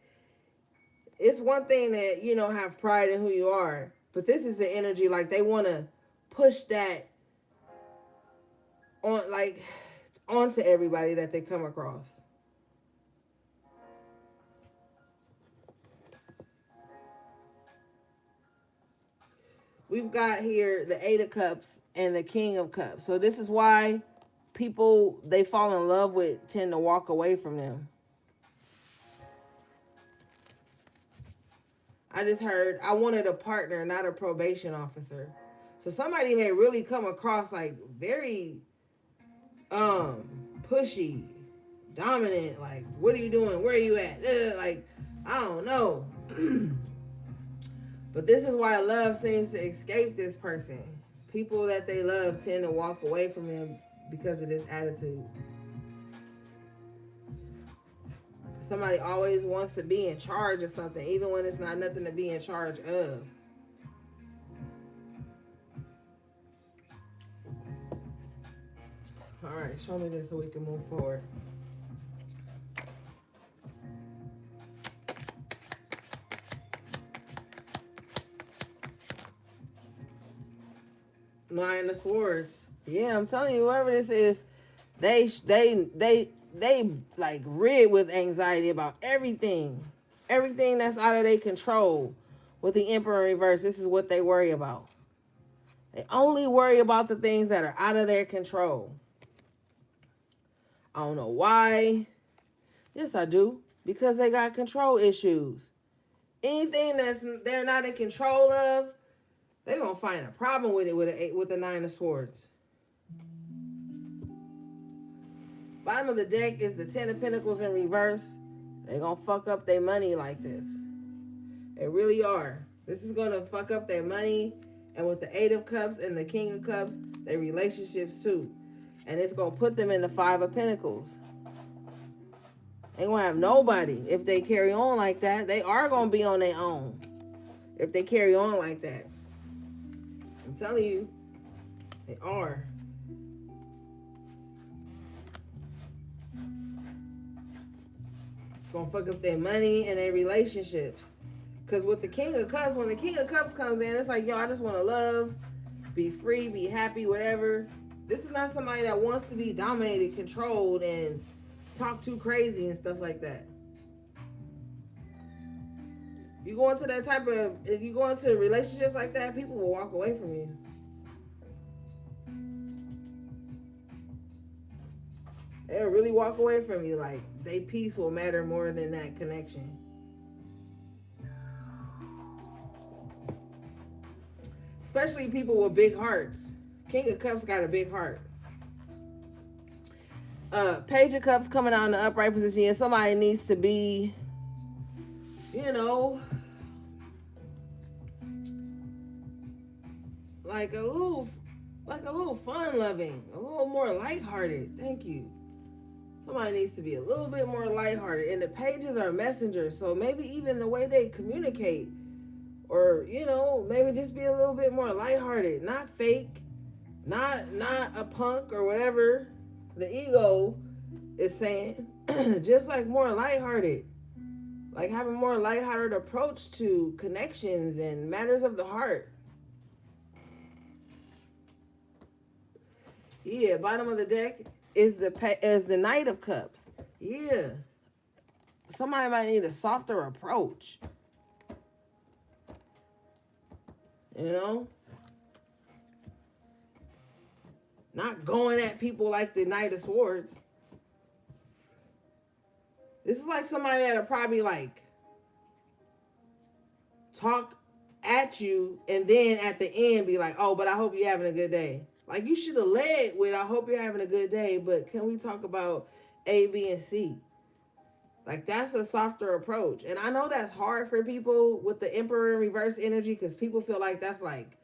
it's one thing that, you know, have pride in who you are, but this is the energy like they want to push that on, like onto everybody that they come across. We've got here the Eight of Cups and the King of Cups. So this is why people they fall in love with tend to walk away from them. I just heard I wanted a partner, not a probation officer. So somebody may really come across like very pushy, dominant, like what are you doing? Where are you at? Like I don't know. But this is why love seems to escape this person. People that they love tend to walk away from them because of this attitude. Somebody always wants to be in charge of something, even when it's not nothing to be in charge of. All right, show me this so we can move forward. Nine of Swords. Yeah, I'm telling you, whoever this is, they like rid with anxiety about everything that's out of their control. With the Emperor in reverse, this is what they worry about. They only worry about the things that are out of their control. I don't know why. Yes, I do. Because they got control issues. Anything that's they're not in control of, they're going to find a problem with it with the Nine of Swords. Bottom of the deck is the Ten of Pentacles in reverse. They're going to fuck up their money like this. They really are. This is going to fuck up their money. And with the Eight of Cups and the King of Cups, their relationships too. And it's going to put them in the Five of Pentacles. They won't have nobody if they carry on like that. They are going to be on their own if they carry on like that. I'm telling you, they are. It's going to fuck up their money and their relationships. Because with the King of Cups, when the King of Cups comes in, it's like, yo, I just want to love, be free, be happy, whatever. This is not somebody that wants to be dominated, controlled, and talk too crazy and stuff like that. You go into that type of, if you go into relationships like that, people will walk away from you. They'll really walk away from you. Like, their peace will matter more than that connection. Especially people with big hearts. King of Cups got a big heart. Page of Cups coming out in the upright position. And somebody needs to be, you know, like a little fun loving, a little more lighthearted. Thank you. Somebody needs to be a little bit more lighthearted. And the pages are messengers, so maybe even the way they communicate, or, you know, maybe just be a little bit more lighthearted, not fake, not a punk or whatever the ego is saying. Just like more lighthearted. Like have a more lighthearted approach to connections and matters of the heart. Yeah, bottom of the deck is the Knight of Cups. Yeah. Somebody might need a softer approach. You know? Not going at people like the Knight of Swords. This is like somebody that'll probably like talk at you and then at the end be like, oh, but I hope you're having a good day. Like you should have led with, I hope you're having a good day, but can we talk about A, B, and C? Like, that's a softer approach. And I know that's hard for people with the Emperor in reverse energy, because people feel like that's like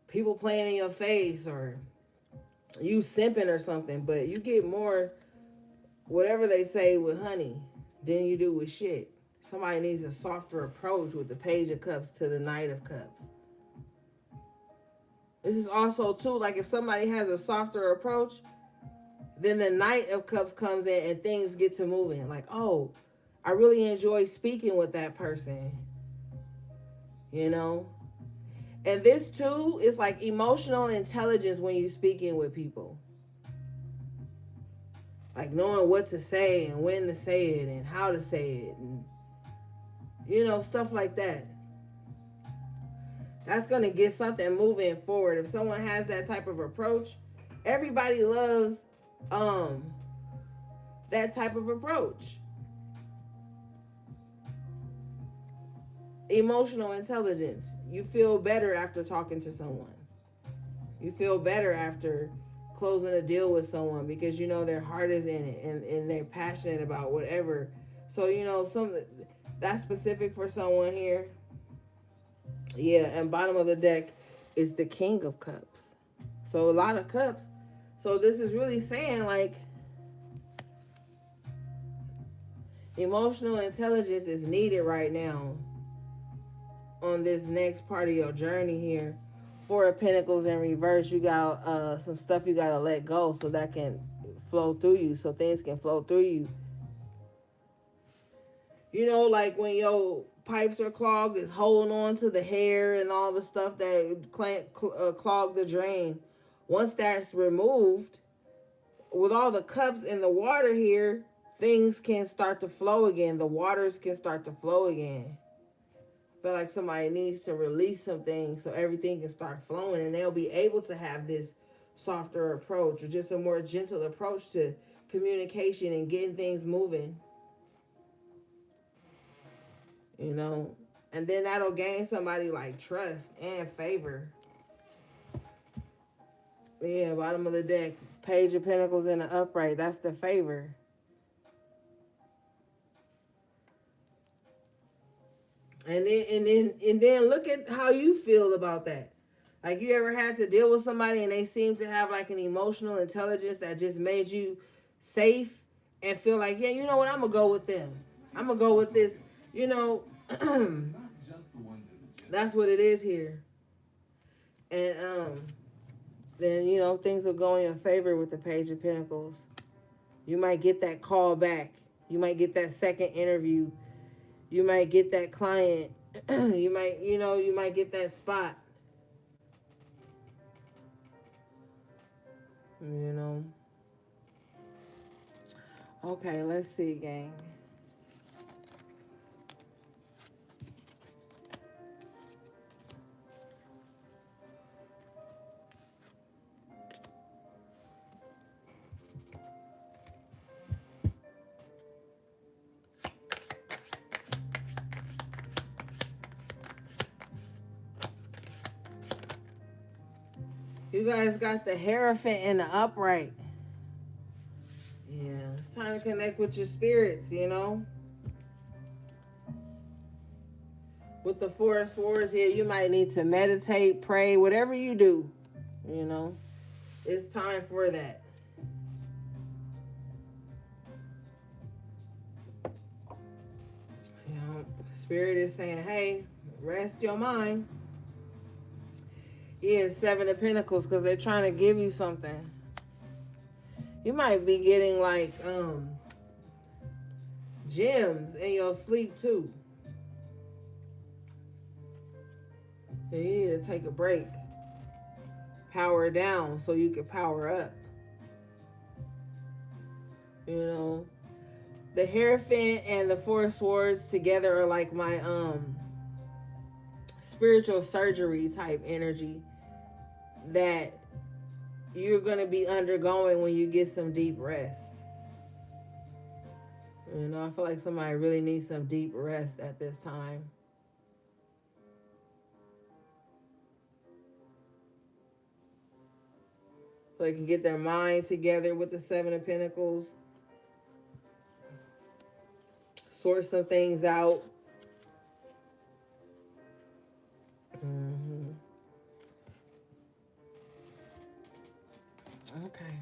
people playing in your face or you simping or something. But you get more, whatever they say, with honey than you do with shit. Somebody needs a softer approach with the Page of Cups to the Knight of Cups. This is also, too, like if somebody has a softer approach, then the Knight of Cups comes in and things get to moving. Like, oh, I really enjoy speaking with that person. You know? And this, too, is like emotional intelligence when you're speaking with people. Like knowing what to say and when to say it and how to say it. And, you know, stuff like that. That's going to get something moving forward. If someone has that type of approach, everybody loves that type of approach. Emotional intelligence. You feel better after talking to someone. You feel better after closing a deal with someone because you know their heart is in it and they're passionate about whatever. So, you know, that's specific for someone here. Yeah, and bottom of the deck is the King of Cups. So a lot of cups. So this is really saying like emotional intelligence is needed right now on this next part of your journey here. Four of Pentacles in reverse. You got some stuff you got to let go so that can flow through you. So things can flow through you. You know, like when your pipes are clogged, it's holding on to the hair and all the stuff that clog the drain. Once that's removed, with all the cups in the water here, things can start to flow again. The waters can start to flow again. I feel like somebody needs to release some things so everything can start flowing and they'll be able to have this softer approach or just a more gentle approach to communication and getting things moving. You know, and then that'll gain somebody like trust and favor. Yeah, bottom of the deck, Page of Pentacles in the upright. That's the favor. And then look at how you feel about that. Like, you ever had to deal with somebody and they seem to have like an emotional intelligence that just made you safe and feel like, yeah, you know what, I'm gonna go with them. I'm gonna go with this, you know. That's what it is here. And then, you know, things will go in your favor with the Page of Pentacles. You might get that call back. You might get that second interview. You might get that client. you might get that spot. You know. Okay, let's see, gang. You guys got the Hierophant in the upright. Yeah, it's time to connect with your spirits, you know. With the Four of Swords here, you might need to meditate, pray, whatever you do, you know. It's time for that. You know, Spirit is saying, hey, rest your mind. Yeah, Seven of Pentacles, because they're trying to give you something. You might be getting like gems in your sleep too. And you need to take a break. Power down so you can power up. You know, the Hierophant and the Four of Swords together are like my spiritual surgery type energy that you're going to be undergoing when you get some deep rest. You know, I feel like somebody really needs some deep rest at this time. So they can get their mind together with the Seven of Pentacles. sort some things out. Mm-hmm. Okay.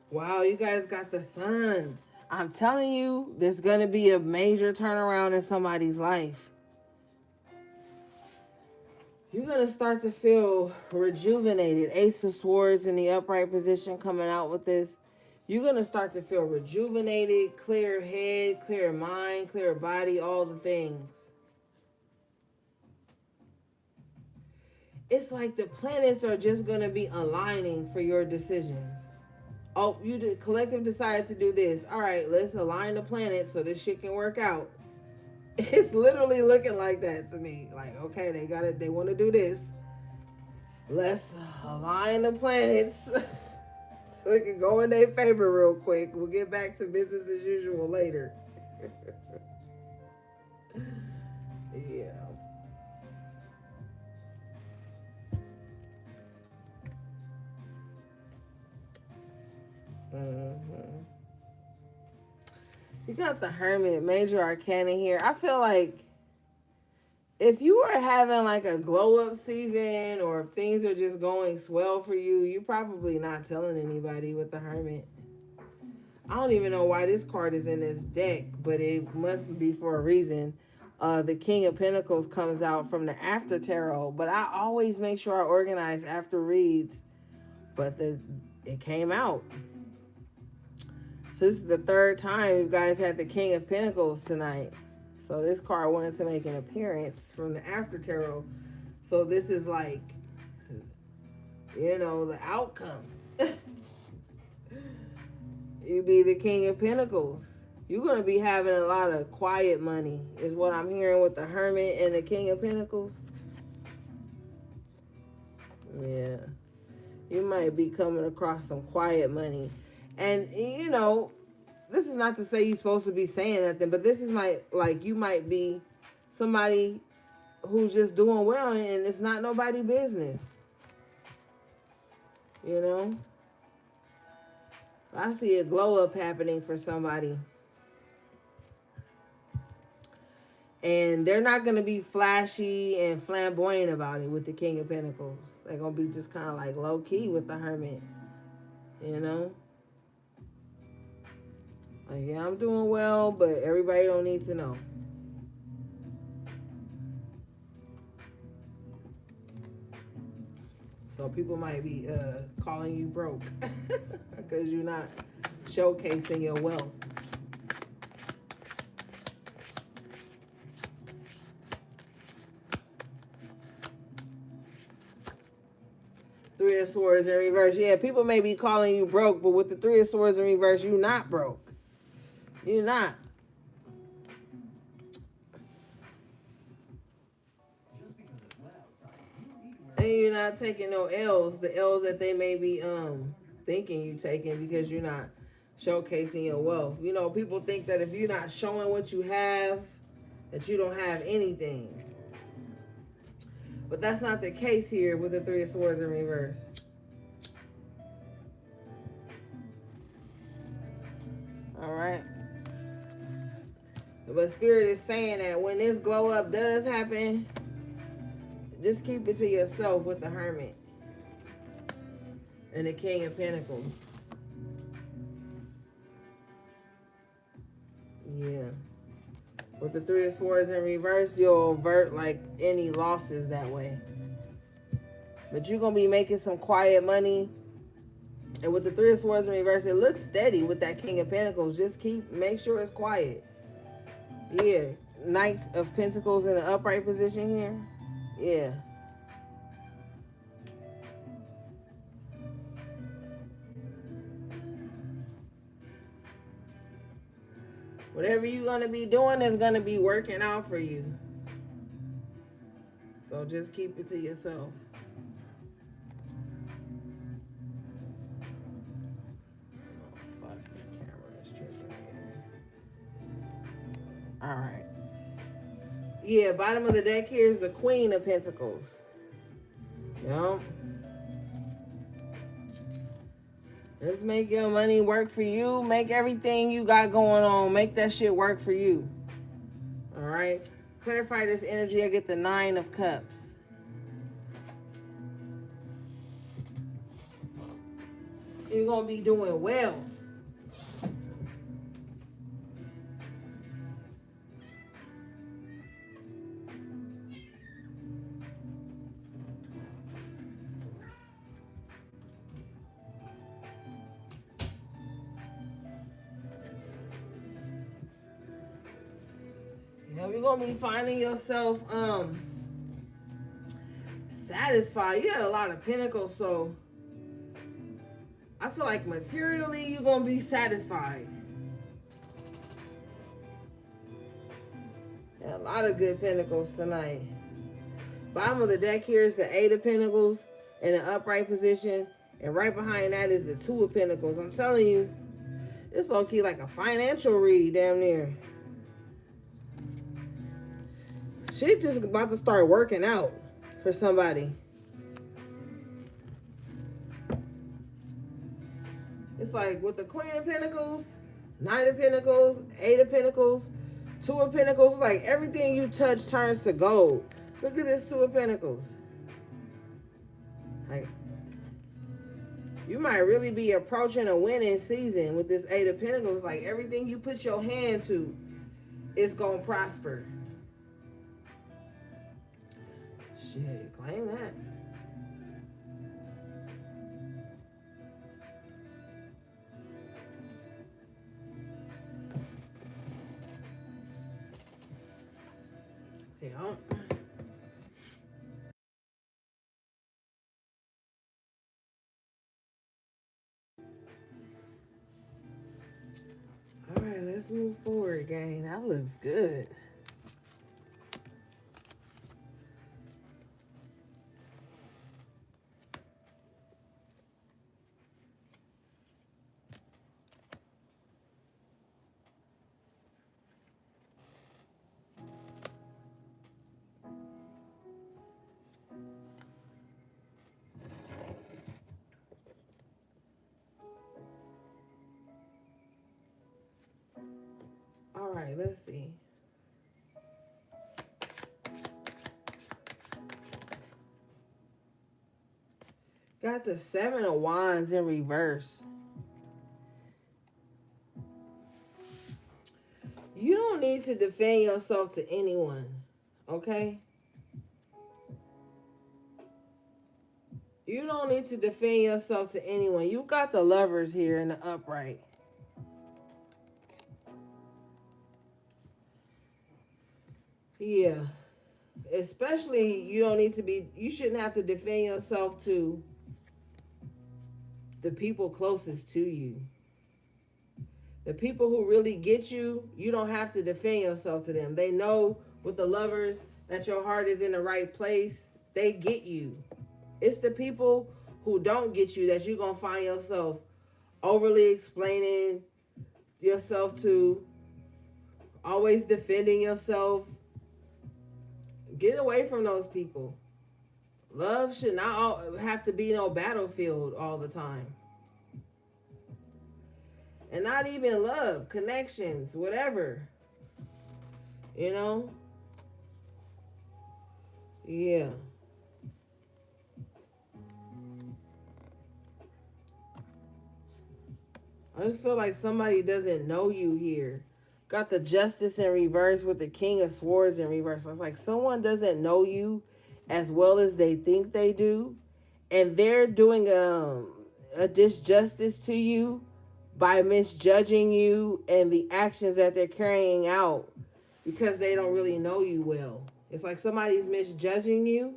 Wow, you guys got the sun. I'm telling you, there's going to be a major turnaround in somebody's life. You're going to start to feel rejuvenated. Ace of Swords in the upright position coming out with this. You're going to start to feel rejuvenated, clear head, clear mind, clear body, all the things. It's like the planets are just going to be aligning for your decisions. Oh, you did collective decided to do this. All right, let's align the planets so this shit can work out. It's literally looking like that to me. Like, okay, they got it. They want to do this. Let's align the planets so it can go in their favor real quick. We'll get back to business as usual later. Yeah. Mm-hmm. You got the Hermit, Major Arcana here. I feel like if you are having like a glow up season or if things are just going swell for you, you're probably not telling anybody with the Hermit. I don't even know why this card is in this deck, but it must be for a reason. The King of Pentacles comes out from the After Tarot, but I always make sure I organize after reads, but it came out. So this is the third time you guys had the King of Pentacles tonight. So this card wanted to make an appearance from the After Tarot. So this is like, the outcome. You be the King of Pentacles. You're going to be having a lot of quiet money is what I'm hearing with the Hermit and the King of Pentacles. Yeah. You might be coming across some quiet money. And, this is not to say you're supposed to be saying nothing, but this is you might be somebody who's just doing well and it's not nobody's business. I see a glow up happening for somebody. And they're not going to be flashy and flamboyant about it with the King of Pentacles. They're going to be just kind of like low key with the Hermit. Like, yeah, I'm doing well, but everybody don't need to know. So people might be calling you broke because you're not showcasing your wealth. Three of Swords in reverse. Yeah, people may be calling you broke, but with the Three of Swords in reverse, you're not broke. You're not. And you're not taking no L's. The L's that they may be thinking you taking because you're not showcasing your wealth. People think that if you're not showing what you have, that you don't have anything. But that's not the case here with the Three of Swords in reverse. All right. But Spirit is saying that when this glow up does happen, just keep it to yourself with the Hermit and the King of Pentacles. Yeah. With the Three of Swords in reverse, you'll avert like any losses that way. But you're going to be making some quiet money. And with the Three of Swords in reverse, it looks steady with that King of Pentacles. Just make sure it's quiet. Yeah. Knight of Pentacles in the upright position here. Yeah. Whatever you're going to be doing is going to be working out for you. So just keep it to yourself. Oh, fuck, this camera is tripping. All right. Yeah, bottom of the deck here is the Queen of Pentacles. Yep. Let's make your money work for you. Make everything you got going on. Make that shit work for you. All right. Clarify this energy. I get the Nine of Cups. You're going to be doing well. You're going to be finding yourself satisfied. You had a lot of pentacles, so I feel like materially you're going to be satisfied. Yeah, a lot of good pentacles tonight. Bottom of the deck here is the Eight of Pentacles in an upright position. And right behind that is the Two of Pentacles. I'm telling you, it's low-key like a financial read damn near. Shit just about to start working out for somebody. It's like with the Queen of Pentacles, Nine of Pentacles, Eight of Pentacles, Two of Pentacles, like everything you touch turns to gold. Look at this Two of Pentacles. Like, you might really be approaching a winning season with this Eight of Pentacles. Like everything you put your hand to is going to prosper. Shit, claim that. Yeah. All right, let's move forward, gang. That looks good. All right, let's see. Got the Seven of Wands in reverse. You don't need to defend yourself to anyone, okay? You don't need to defend yourself to anyone. You got the Lovers here in the upright. Yeah. Especially, you don't need to be, you shouldn't have to defend yourself to the people closest to you. The people who really get you, you don't have to defend yourself to them. They know with the Lovers that your heart is in the right place. They get you. It's the people who don't get you that you're going to find yourself overly explaining yourself to, always defending yourself. Get away from those people. Love should not have to be no battlefield all the time. And not even love, connections, whatever. You know? Yeah. I just feel like somebody doesn't know you here. Got the Justice in reverse with the King of Swords in reverse. I was like, someone doesn't know you as well as they think they do. And they're doing a disjustice to you by misjudging you and the actions that they're carrying out because they don't really know you well. It's like somebody's misjudging you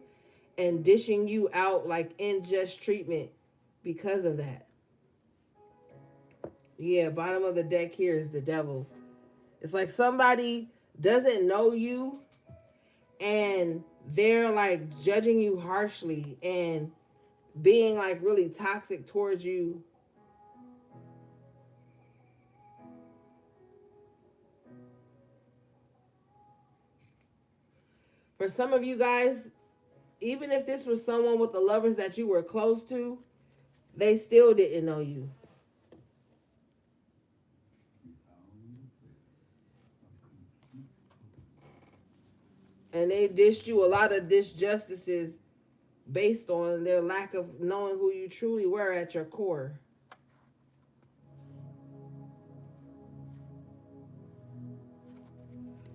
and dishing you out like unjust treatment because of that. Yeah, bottom of the deck here is the Devil. It's like somebody doesn't know you and they're like judging you harshly and being like really toxic towards you. For some of you guys, even if this was someone with the lovers that you were close to, they still didn't know you. And they dished you a lot of disjustices based on their lack of knowing who you truly were at your core.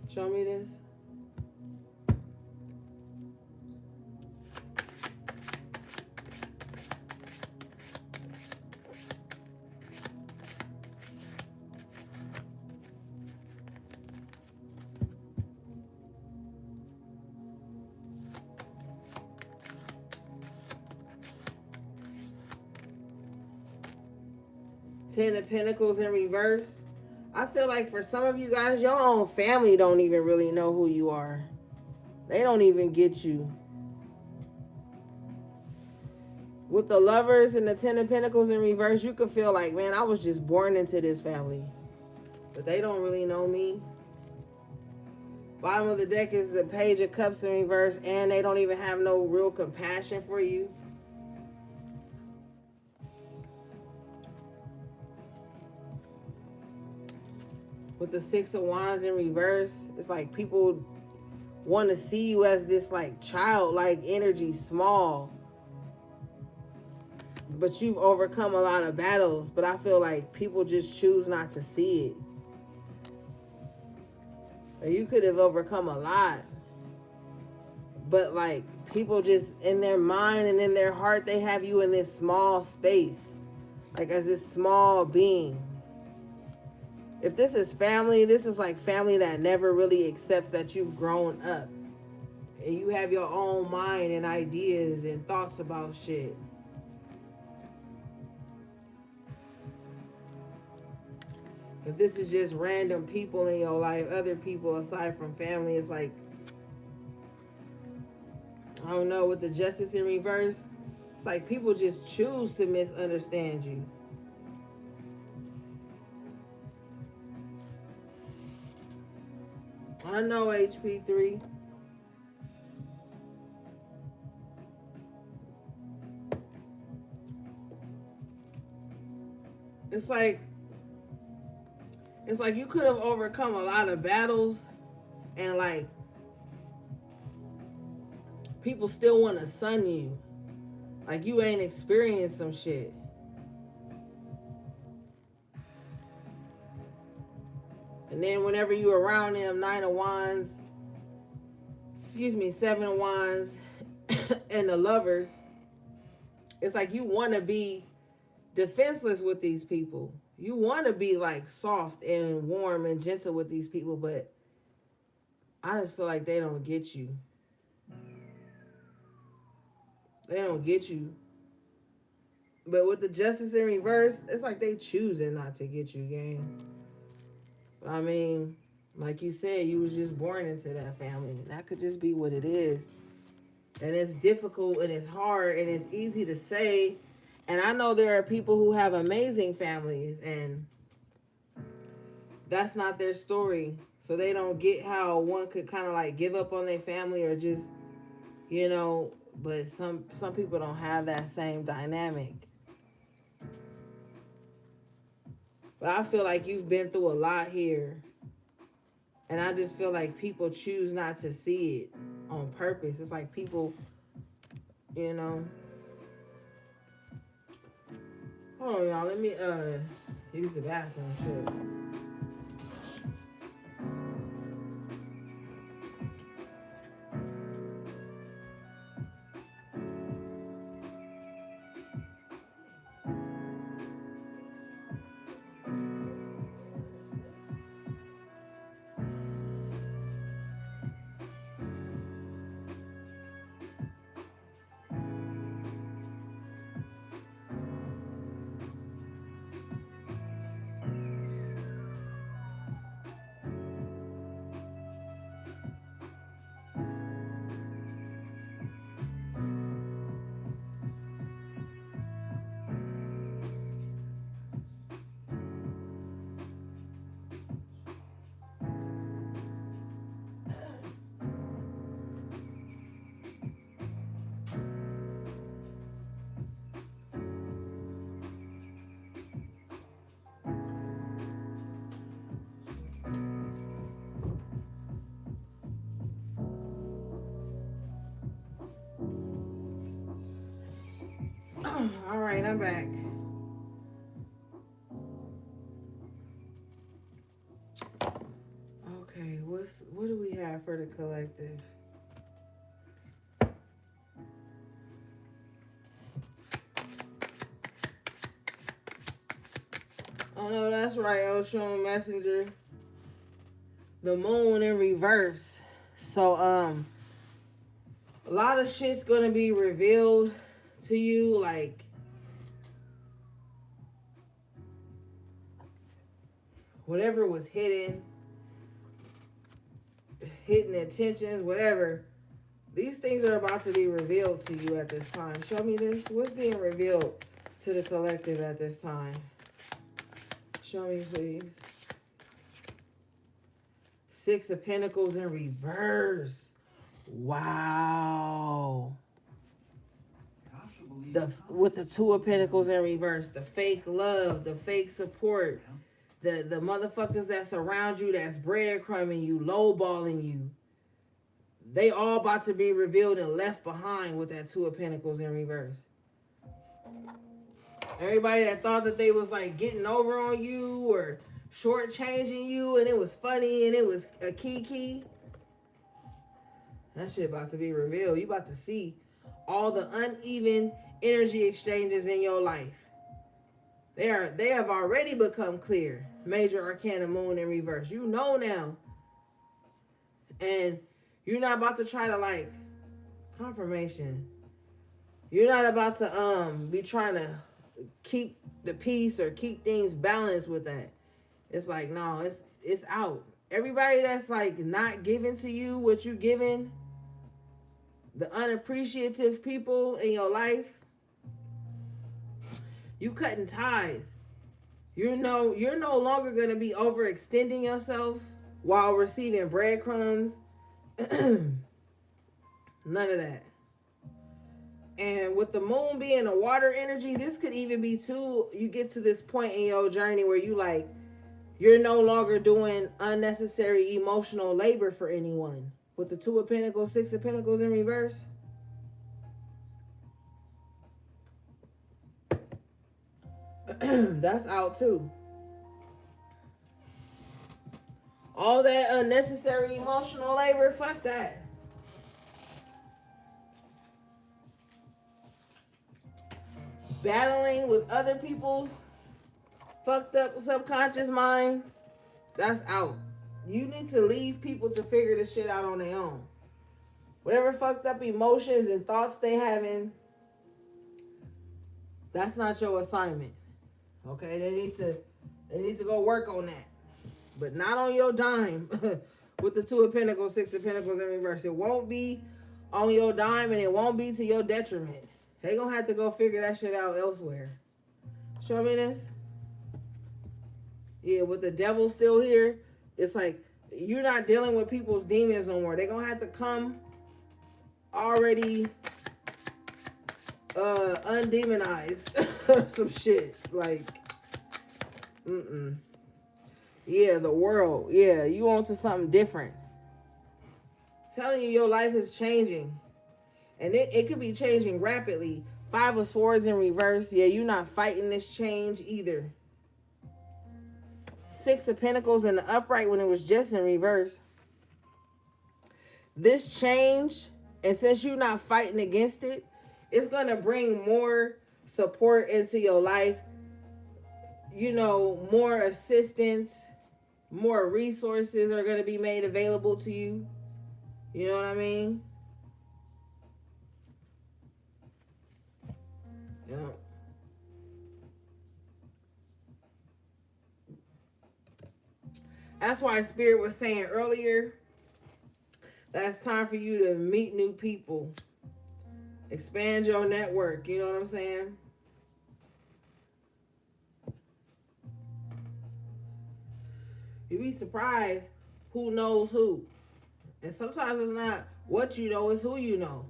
Show me this. Ten of Pentacles in reverse. I feel like for some of you guys, your own family don't even really know who you are. They don't even get you. With the Lovers and the Ten of Pentacles in reverse, you could feel like, man, I was just born into this family. But they don't really know me. Bottom of the deck is the Page of Cups in reverse, and they don't even have no real compassion for you. With the Six of Wands in reverse, it's like people want to see you as this like childlike energy, small. But you've overcome a lot of battles, but I feel like people just choose not to see it. Or you could have overcome a lot, but like people just in their mind and in their heart, they have you in this small space, like as this small being. If this is family, this is like family that never really accepts that you've grown up and you have your own mind and ideas and thoughts about shit. If this is just random people in your life, other people aside from family, it's like, I don't know, with the Justice in reverse, it's like people just choose to misunderstand you. I know, HP3. It's like you could have overcome a lot of battles and like people still want to sun you. Like you ain't experienced some shit. And then whenever you're around them, Seven of Wands, and the Lovers, it's like you want to be defenseless with these people. You want to be like soft and warm and gentle with these people, but I just feel like they don't get you. They don't get you. But with the Justice in reverse, it's like they choosing not to get you, gang. I mean, like you said, you was just born into that family. That could just be what it is. And it's difficult and it's hard and it's easy to say. And I know there are people who have amazing families and that's not their story. So they don't get how one could kind of like give up on their family or just, you know, but some people don't have that same dynamic. But I feel like you've been through a lot here. And I just feel like people choose not to see it on purpose. It's like people, you know. Hold on, y'all. Let me use the bathroom too. All right, I'm back. Okay, what do we have for the collective? Oh no, that's right, Ocean Messenger. The moon in reverse. So a lot of shit's gonna be revealed to you, like whatever was hidden intentions, whatever. These things are about to be revealed to you at this time. Show me this. What's being revealed to the collective at this time? Show me, please. Six of Pentacles in reverse. Wow. With the Two of Pentacles in reverse. The fake love, the fake support. The motherfuckers that surround you, that's breadcrumbing you, lowballing you. They all about to be revealed and left behind with that Two of Pentacles in reverse. Everybody that thought that they was like getting over on you or shortchanging you and it was funny and it was a kiki. That shit about to be revealed. You about to see all the uneven energy exchanges in your life. They have already become clear. Major Arcana Moon in reverse. You know now. And you're not about to try to like confirmation. You're not about to be trying to keep the peace or keep things balanced with that. It's like, no, it's out. Everybody that's like not giving to you what you giving, the unappreciative people in your life, you cutting ties. You're no longer gonna be overextending yourself while receiving breadcrumbs. None of that. And with the moon being a water energy, this could even be too, you get to this point in your journey where you're no longer doing unnecessary emotional labor for anyone. With the Two of Pentacles, Six of Pentacles in reverse. That's out too. All that unnecessary emotional labor, fuck that. Battling with other people's fucked up subconscious mind, that's out. You need to leave people to figure this shit out on their own. Whatever fucked up emotions and thoughts they having, that's not your assignment. Okay, they need to go work on that. But not on your dime. With the Two of Pentacles, Six of Pentacles in reverse. It won't be on your dime and it won't be to your detriment. They gonna have to go figure that shit out elsewhere. Show me this. Yeah, with the devil still here, it's like you're not dealing with people's demons no more. They're gonna have to come already undemonized. Some shit. Like, yeah, the world. Yeah, you on to something different. I'm telling you, your life is changing. And it could be changing rapidly. Five of Swords in reverse. Yeah, you're not fighting this change either. Six of Pentacles in the upright when it was just in reverse. This change, and since you're not fighting against it, it's going to bring more support into your life. You know, more assistance, more resources are going to be made available to you. You know what I mean? Yeah. That's why Spirit was saying earlier that it's time for you to meet new people. Expand your network. You know what I'm saying? You'd be surprised who knows who. And sometimes it's not what you know, it's who you know.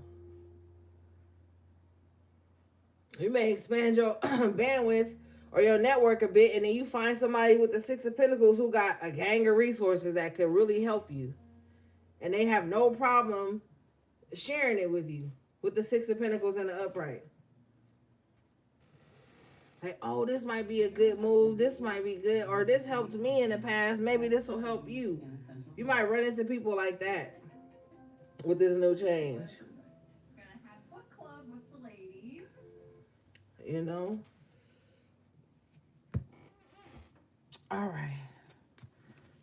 You may expand your bandwidth or your network a bit, and then you find somebody with the Six of Pentacles who got a gang of resources that could really help you. And they have no problem sharing it with you with the Six of Pentacles in the upright. Like, oh, this might be a good move. This might be good. Or this helped me in the past. Maybe this will help you. You might run into people like that with this new change. Gonna have book club with the ladies. You know? All right.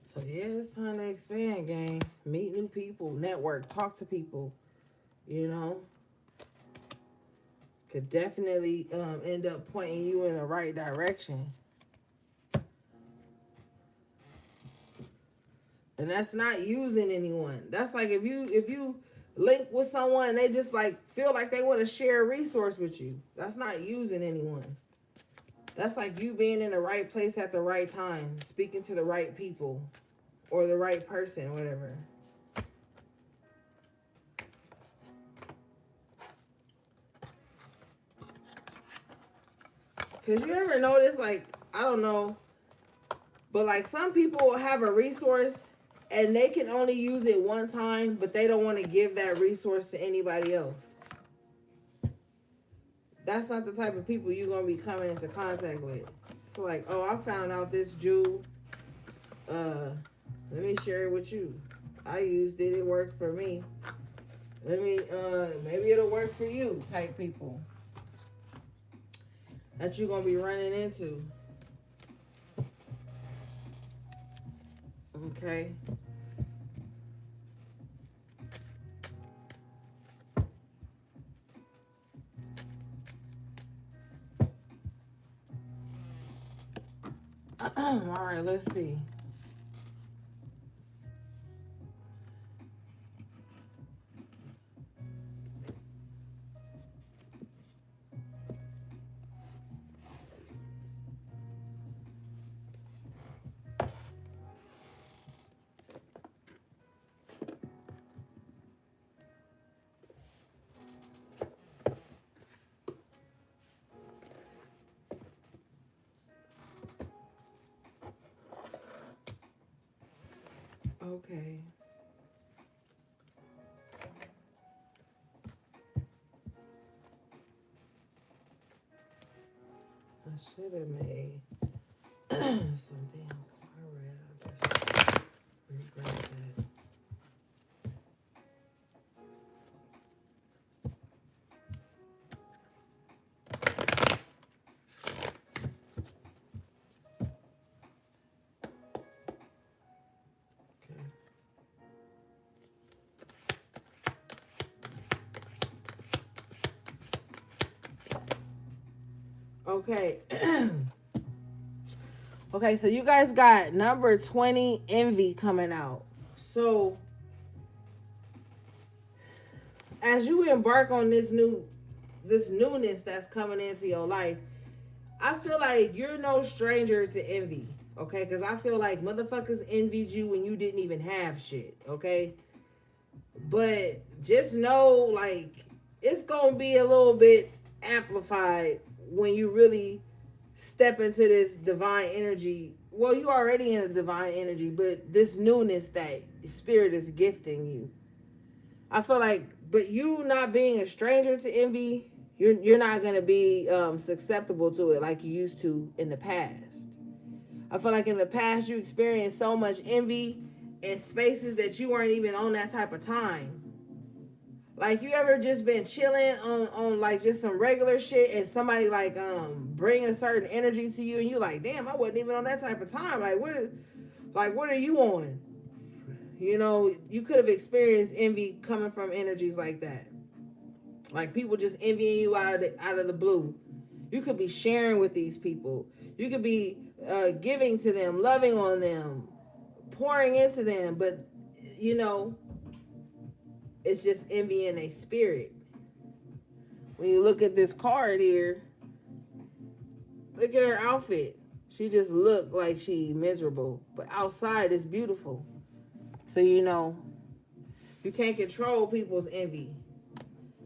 So, yeah, it's time to expand, gang. Meet new people, network, talk to people. You know? Could definitely end up pointing you in the right direction. And that's not using anyone. That's like if you link with someone, they just like feel like they want to share a resource with you. That's not using anyone. That's like you being in the right place at the right time, speaking to the right people or the right person, whatever. Cause you ever notice, like, I don't know, but like some people have a resource and they can only use it one time, but they don't want to give that resource to anybody else. That's not the type of people you're going to be coming into contact with. It's like, oh, I found out this jewel. Let me share it with you. I used it. It worked for me. Maybe it'll work for you type people that you're going to be running into. Okay. All right, let's see. Okay. I should have made some damn car red. I just regret that. Okay. Okay, so you guys got number 20, envy, coming out. So as you embark on this newness that's coming into your life, I feel like you're no stranger to envy. Okay, because I feel like motherfuckers envied you when you didn't even have shit. Okay, but just know, like, it's gonna be a little bit amplified when you really step into this divine energy. Well, you already in a divine energy, but this newness that spirit is gifting you. I feel like, but you not being a stranger to envy, you're not gonna be susceptible to it like you used to in the past. I feel like in the past you experienced so much envy in spaces that you weren't even on that type of time. Like, you ever just been chilling on like just some regular shit and somebody like bring a certain energy to you and you like, damn, I wasn't even on that type of time. Like, what are you on? You know, you could have experienced envy coming from energies like that. Like people just envying you out of the blue. You could be sharing with these people. You could be giving to them, loving on them, pouring into them, but you know, it's just envy in a spirit. When you look at this card here, look at her outfit. She just looked like she miserable, but outside it's beautiful. So you know, you can't control people's envy.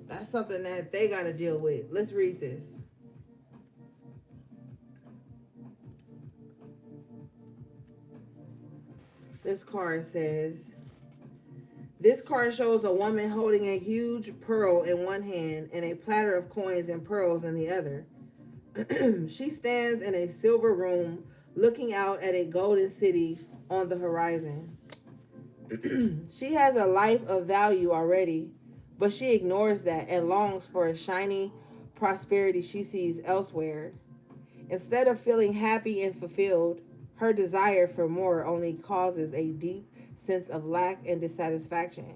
That's something that they got to deal with. Let's read this. This card says, this card shows a woman holding a huge pearl in one hand and a platter of coins and pearls in the other. She stands in a silver room looking out at a golden city on the horizon. She has a life of value already, but she ignores that and longs for a shiny prosperity she sees elsewhere. Instead of feeling happy and fulfilled, her desire for more only causes a deep sense of lack and dissatisfaction,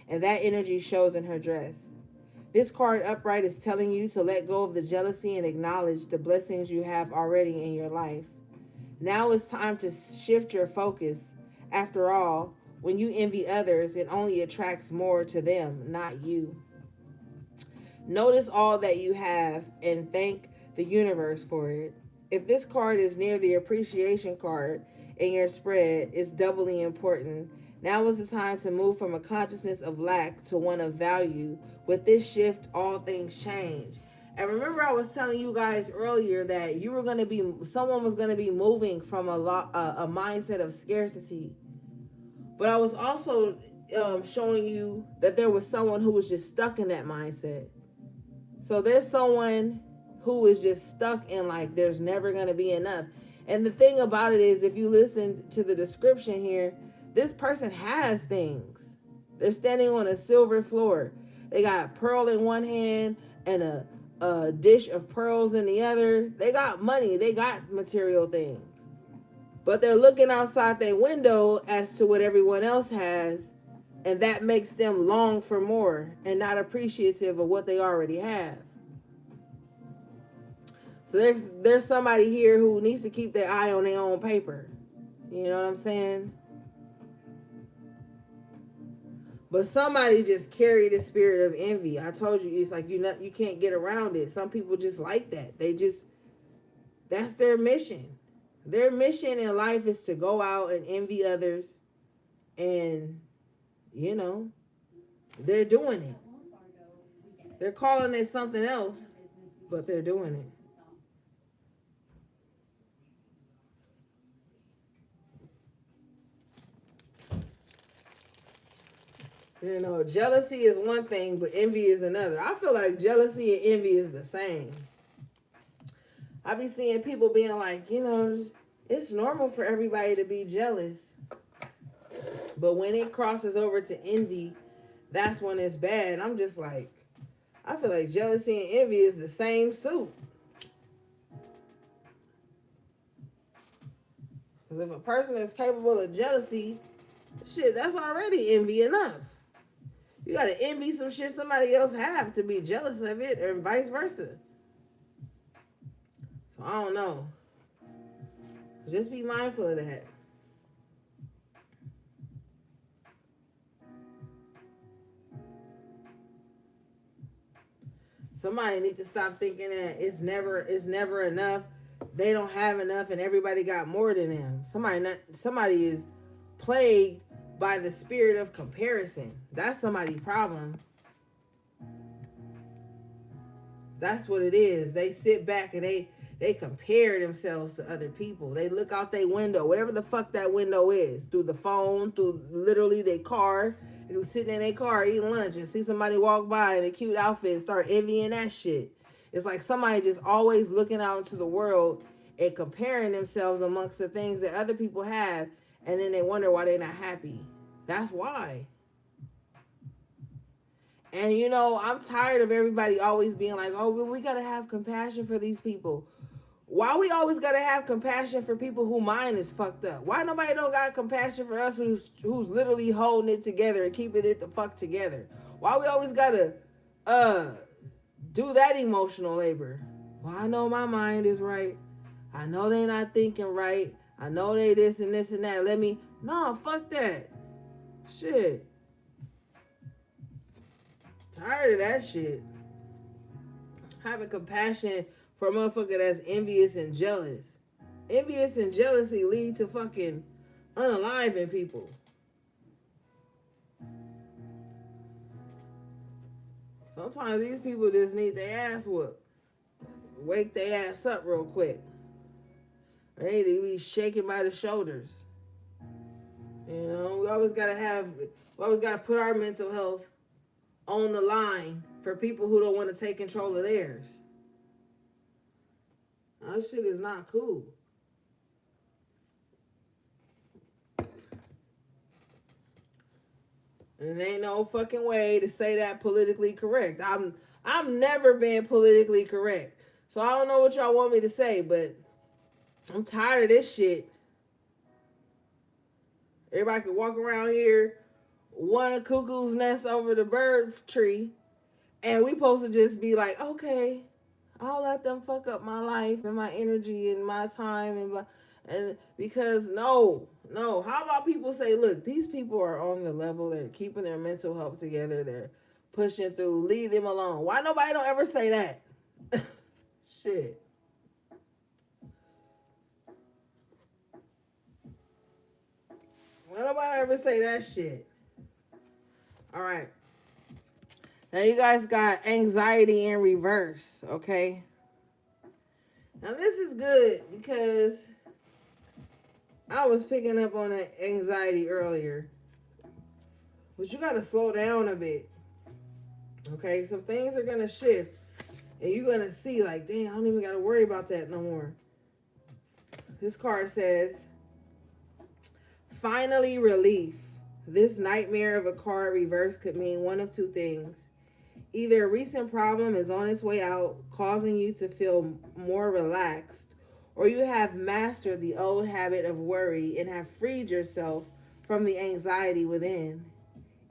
and that energy shows in her dress. This card upright is telling you to let go of the jealousy and acknowledge the blessings you have already in your life. Now it's time to shift your focus. After all, when you envy others, it only attracts more to them, not you. Notice all that you have and thank the universe for it. If this card is near the appreciation card in your spread, it's doubly important. Now is the time to move from a consciousness of lack to one of value. With this shift, all things change. And remember, I was telling you guys earlier that someone was going to be moving from a mindset of scarcity. But I was also showing you that there was someone who was just stuck in that mindset. So there's someone who is just stuck in like there's never going to be enough. And the thing about it is, if you listen to the description here, this person has things. They're standing on a silver floor. They got pearl in one hand and a dish of pearls in the other. They got money. They got material things. But they're looking outside their window as to what everyone else has, and that makes them long for more and not appreciative of what they already have. So there's somebody here who needs to keep their eye on their own paper. You know what I'm saying? But somebody just carry the spirit of envy. I told you, it's like you can't get around it. Some people just like that. That's their mission. Their mission in life is to go out and envy others, and they're doing it. They're calling it something else, but they're doing it. Jealousy is one thing, but envy is another. I feel like jealousy and envy is the same. I be seeing people being like, it's normal for everybody to be jealous. But when it crosses over to envy, that's when it's bad. I'm just like, I feel like jealousy and envy is the same soup. Because if a person is capable of jealousy, shit, that's already envy enough. You gotta envy some shit somebody else have to be jealous of it, and vice versa. So I don't know. Just be mindful of that. Somebody needs to stop thinking that it's never enough. They don't have enough, and everybody got more than them. Somebody is plagued by the spirit of comparison. That's somebody's problem. That's what it is. They sit back and they compare themselves to other people. They look out their window, whatever the fuck that window is, through the phone, through literally their car. They were sitting in their car eating lunch and see somebody walk by in a cute outfit and start envying that shit. It's like somebody just always looking out into the world and comparing themselves amongst the things that other people have, and then they wonder why they're not happy. That's why. And I'm tired of everybody always being like, oh, well, we gotta have compassion for these people. Why we always gotta have compassion for people whose mind is fucked up? Why nobody don't got compassion for us who's literally holding it together and keeping it the fuck together? Why we always gotta do that emotional labor? Well, I know my mind is right. I know they not thinking right. I know they this and this and that. No, fuck that. Shit. Tired of that shit. Having compassion for a motherfucker that's envious and jealous. Envious and jealousy lead to fucking unaliving people. Sometimes these people just need their ass whooped. Wake their ass up real quick. They need to be shaken by the shoulders. We always gotta put our mental health on the line for people who don't want to take control of theirs. That shit is not cool. And there ain't no fucking way to say that politically correct. I've never been politically correct. So I don't know what y'all want me to say, but I'm tired of this shit. Everybody can walk around here, one cuckoo's nest over the bird tree, and we supposed to just be like, okay, I'll let them fuck up my life and my energy and my time and because no. How about people say, look, these people are on the level, they're keeping their mental health together, they're pushing through, leave them alone. Why nobody don't ever say that? Shit. Why nobody ever say that shit? All right. Now you guys got anxiety in reverse, okay? Now this is good because I was picking up on that anxiety earlier. But you got to slow down a bit. Okay? Some things are going to shift. And you're going to see like, damn, I don't even got to worry about that no more. This card says, finally relief. This nightmare of a card reverse could mean one of two things. Either a recent problem is on its way out, causing you to feel more relaxed, or you have mastered the old habit of worry and have freed yourself from the anxiety within.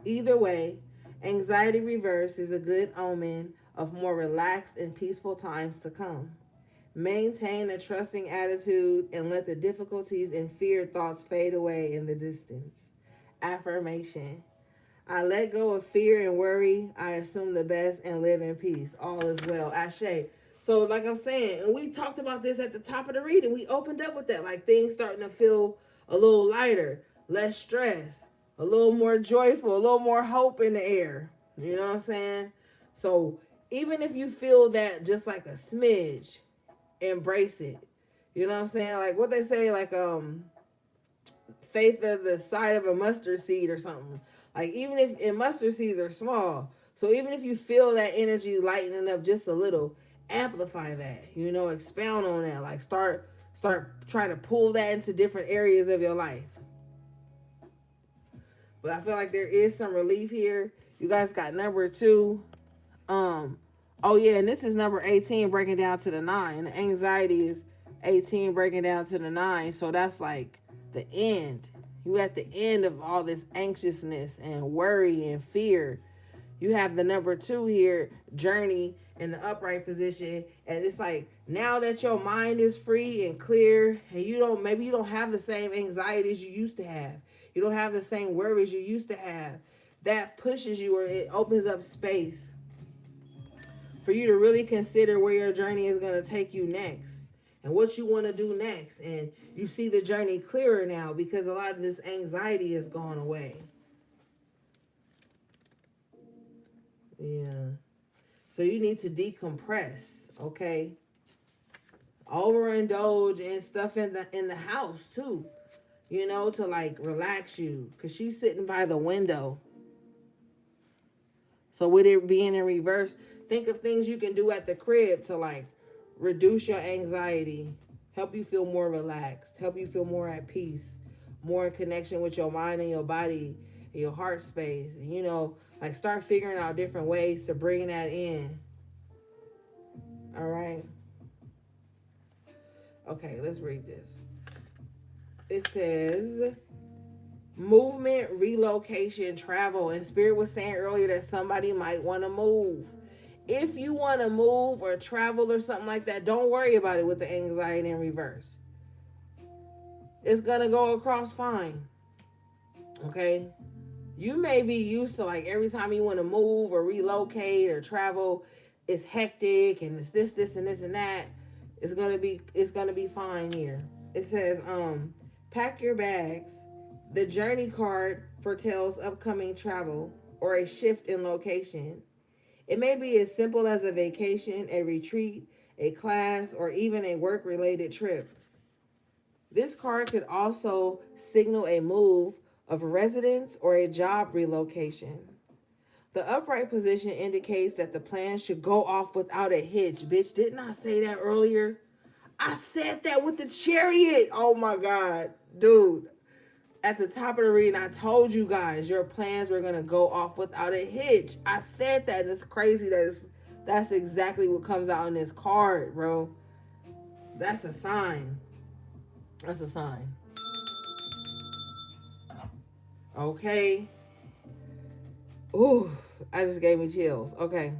Either way, anxiety reverse is a good omen of more relaxed and peaceful times to come. Maintain a trusting attitude and let the difficulties and fear thoughts fade away in the distance. Affirmation. I let go of fear and worry. I assume the best and live in peace. All is well. Ashe. So like I'm saying, and we talked about this at the top of the reading. We opened up with that. Like things starting to feel a little lighter, less stress, a little more joyful, a little more hope in the air. You know what I'm saying? So even if you feel that just like a smidge, embrace it. You know what I'm saying? Like what they say, like faith of the size of a mustard seed or something. Like even if and mustard seeds are small, so even if you feel that energy lightening up just a little, amplify that. You know, expound on that. Like start trying to pull that into different areas of your life. But I feel like there is some relief here. You guys got number 2. Oh yeah, and this is number 18 breaking down to the 9. The anxiety is 18 breaking down to the 9. So that's like the end. You at the end of all this anxiousness and worry and fear. You have the number 2 here, journey in the upright position. And it's like now that your mind is free and clear and you don't have the same anxieties you used to have. You don't have the same worries you used to have. That pushes you, or it opens up space for you to really consider where your journey is going to take you next and what you want to do next. And you see the journey clearer now because a lot of this anxiety has gone away. Yeah. So you need to decompress, okay? Overindulge in stuff in the house too, you know, to like relax you, because she's sitting by the window. So with it being in reverse, think of things you can do at the crib to like reduce your anxiety, help you feel more relaxed, help you feel more at peace, more in connection with your mind and your body and your heart space. And you know, like start figuring out different ways to bring that in. All right. Okay, let's read this. It says movement, relocation, travel. And Spirit was saying earlier that somebody might want to move. If you want to move or travel or something like that, don't worry about it with the anxiety in reverse. It's going to go across fine. Okay? You may be used to like every time you want to move or relocate or travel, it's hectic and it's this and this and that. It's going to be fine here. It says, pack your bags. The journey card foretells upcoming travel or a shift in location. It may be as simple as a vacation, a retreat, a class, or even a work-related trip. This card could also signal a move of residence or a job relocation. The upright position indicates that the plan should go off without a hitch. Bitch, didn't I say that earlier? I said that with the Chariot. Oh my God, dude. At the top of the reading, I told you guys your plans were gonna go off without a hitch. I said that, and it's crazy that's exactly what comes out in this card, bro. That's a sign. That's a sign. Okay. Ooh, I just gave me chills. Okay.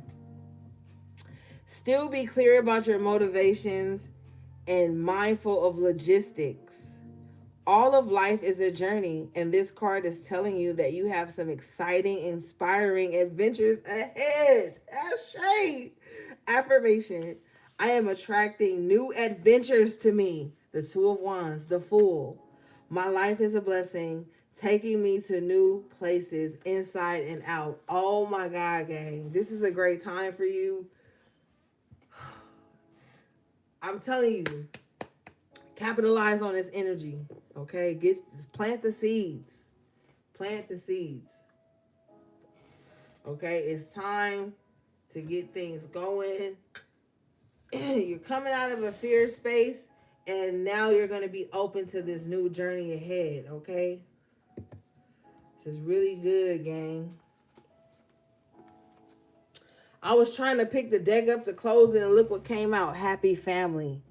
Still be clear about your motivations and mindful of logistics. All of life is a journey, and this card is telling you that you have some exciting, inspiring adventures ahead. Ashay. Affirmation. I am attracting new adventures to me. The Two of Wands, the Fool. My life is a blessing, taking me to new places inside and out. Oh my God, gang. This is a great time for you. I'm telling you, capitalize on this energy. Okay, plant the seeds. Plant the seeds. Okay, it's time to get things going. You're coming out of a fear space, and now you're going to be open to this new journey ahead. Okay, this is really good, gang. I was trying to pick the deck up to close it, and look what came out. Happy family.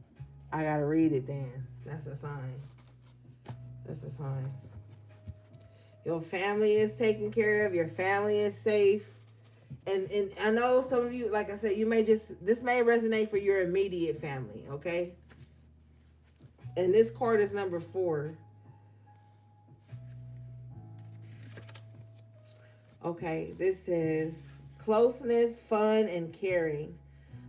I gotta read it then. That's a sign. That's a sign. Your family is taken care of. Your family is safe. And I know some of you, like I said, this may resonate for your immediate family, okay? And this card is number 4. Okay, this says closeness, fun, and caring.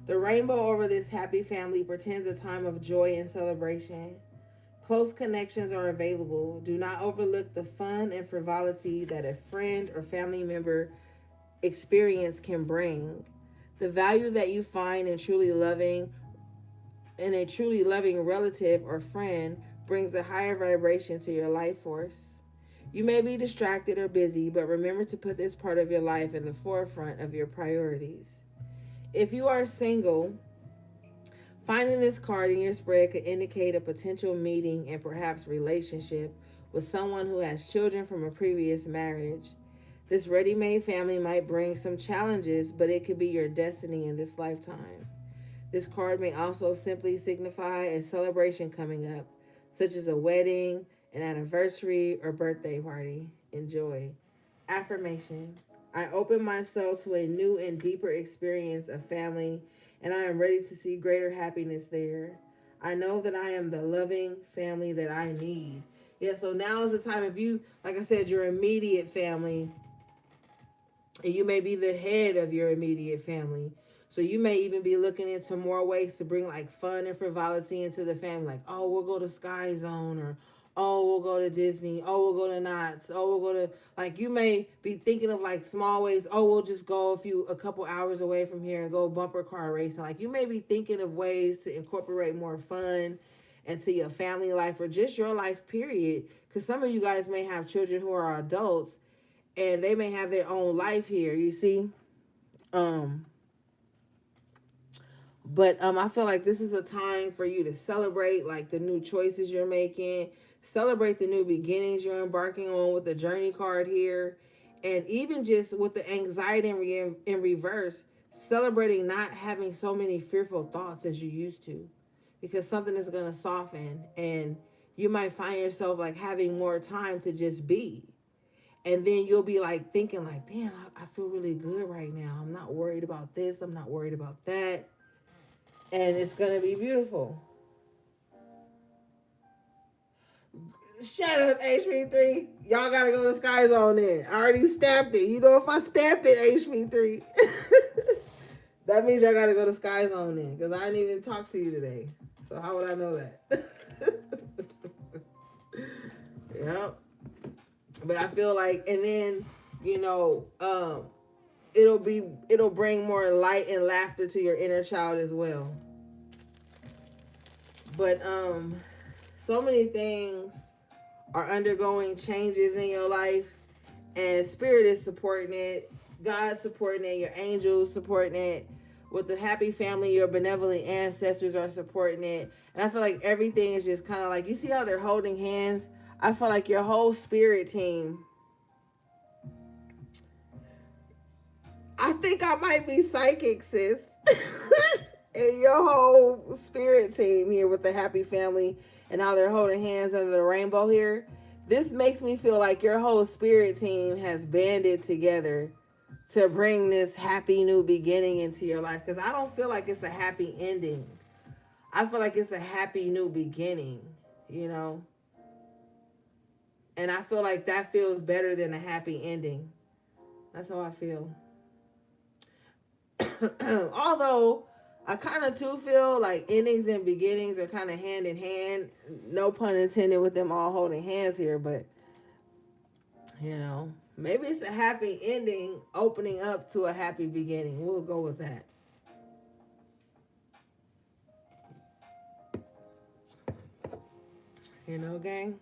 The rainbow over this happy family pretends a time of joy and celebration. Close connections are available. Do not overlook the fun and frivolity that a friend or family member experience can bring. The value that you find in a truly loving relative or friend brings a higher vibration to your life force. You may be distracted or busy, but remember to put this part of your life in the forefront of your priorities. If you are single, finding this card in your spread could indicate a potential meeting and perhaps relationship with someone who has children from a previous marriage. This ready-made family might bring some challenges, but it could be your destiny in this lifetime. This card may also simply signify a celebration coming up, such as a wedding, an anniversary, or birthday party. Enjoy. Affirmation. I open myself to a new and deeper experience of family, and I am ready to see greater happiness there. I know that I am the loving family that I need. Yeah, so now is the time. If you, like I said, your immediate family, and you may be the head of your immediate family. So you may even be looking into more ways to bring like fun and frivolity into the family. Like, oh, we'll go to Sky Zone, or oh, we'll go to Disney. Oh, we'll go to Knott's. Oh, we'll go to, like, you may be thinking of like small ways. Oh, we'll just go a couple hours away from here and go bumper car racing. Like, you may be thinking of ways to incorporate more fun into your family life or just your life, period. Because some of you guys may have children who are adults and they may have their own life here, you see? But I feel like this is a time for you to celebrate like the new choices you're making, celebrate the new beginnings you're embarking on with the journey card here, and even just with the anxiety in reverse, celebrating not having so many fearful thoughts as you used to, because something is going to soften and you might find yourself like having more time to just be. And then you'll be like thinking like, damn, I feel really good right now. I'm not worried about this. I'm not worried about that. And it's going to be beautiful. Shut up, HP3. Y'all got to go to Sky Zone then. I already stamped it. You know, if I stamp it, HP3, that means y'all got to go to Sky Zone then. Because I didn't even talk to you today. So how would I know that? Yep. But I feel like, and then, you know, it'll bring more light and laughter to your inner child as well. But so many things are undergoing changes in your life, and Spirit is supporting it, God supporting it, your angels supporting it, with the happy family, your benevolent ancestors are supporting it. And I feel like everything is just kind of like, you see how they're holding hands? I feel like your whole spirit team, I think I might be psychic, sis. And your whole spirit team here with the happy family and how they're holding hands under the rainbow here. This makes me feel like your whole spirit team has banded together to bring this happy new beginning into your life. Because I don't feel like it's a happy ending. I feel like it's a happy new beginning, you know? And I feel like that feels better than a happy ending. That's how I feel. Although I kind of too feel like endings and beginnings are kind of hand in hand. No pun intended with them all holding hands here, but you know, maybe it's a happy ending opening up to a happy beginning. We'll go with that. You know, gang.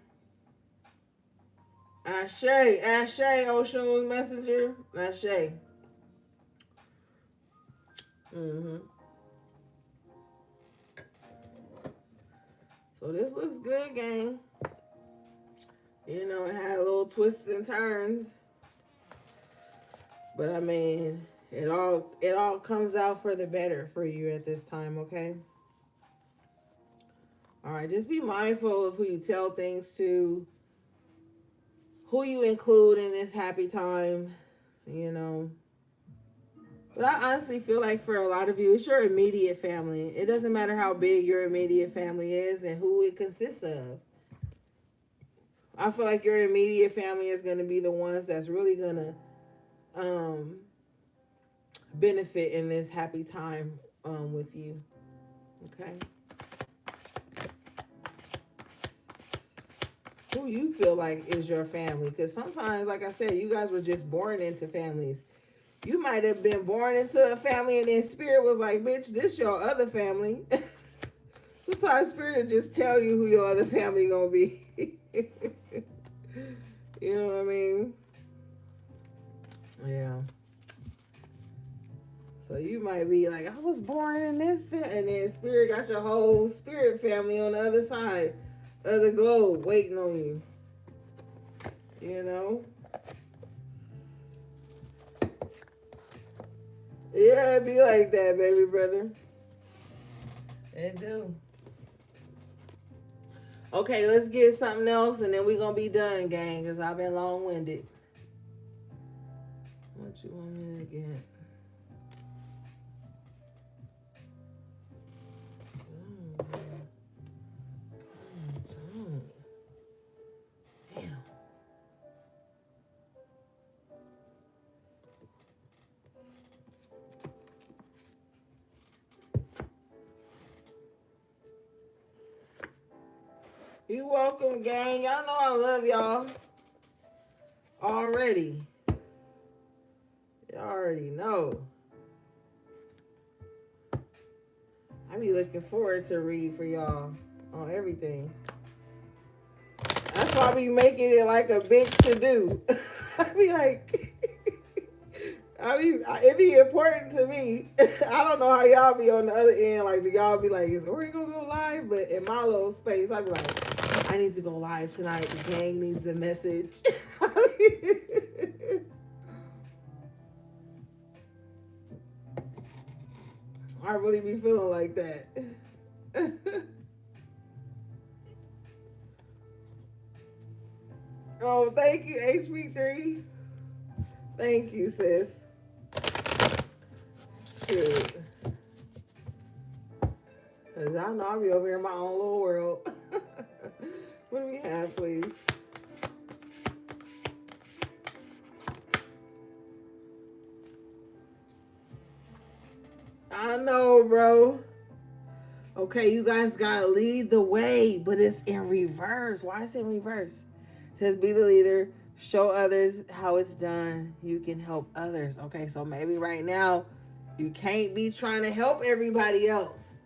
Ashe, Oshun's messenger. Ashe. So this looks good, gang. You know, it had little twists and turns. But I mean, it all comes out for the better for you at this time, okay? All right, just be mindful of who you tell things to, who you include in this happy time, you know. But I honestly feel like for a lot of you, it's your immediate family. It doesn't matter how big your immediate family is and who it consists of. I feel like your immediate family is going to be the ones that's really going to benefit in this happy time with you. Okay? Who you feel like is your family? Because sometimes, like I said, you guys were just born into families. You might have been born into a family and then spirit was like, bitch, this your other family. Sometimes spirit will just tell you who your other family gonna be. You know what I mean? Yeah. So you might be like, I was born in this family, and then spirit got your whole spirit family on the other side of the globe waiting on you. You know? Yeah, it be like that, baby brother. It do. Okay, let's get something else, and then we're going to be done, gang, because I've been long-winded. What you want me to get? Damn. You welcome, gang. Y'all know I love y'all. Already. You already know. I be looking forward to read for y'all on everything. That's why I be making it like a big to-do. I be like, it be important to me. I don't know how y'all be on the other end. Like, do y'all be like, is Ori gonna go live? But in my little space, I be like, I need to go live tonight. The gang needs a message. I really be feeling like that. Oh, thank you, HB3. Thank you, sis. Shoot. Y'all know I'll be over here in my own little world. What do we have, please? I know, bro. Okay, you guys gotta lead the way, but it's in reverse. Why is it in reverse? It says, be the leader, show others how it's done. You can help others. Okay, so maybe right now you can't be trying to help everybody else.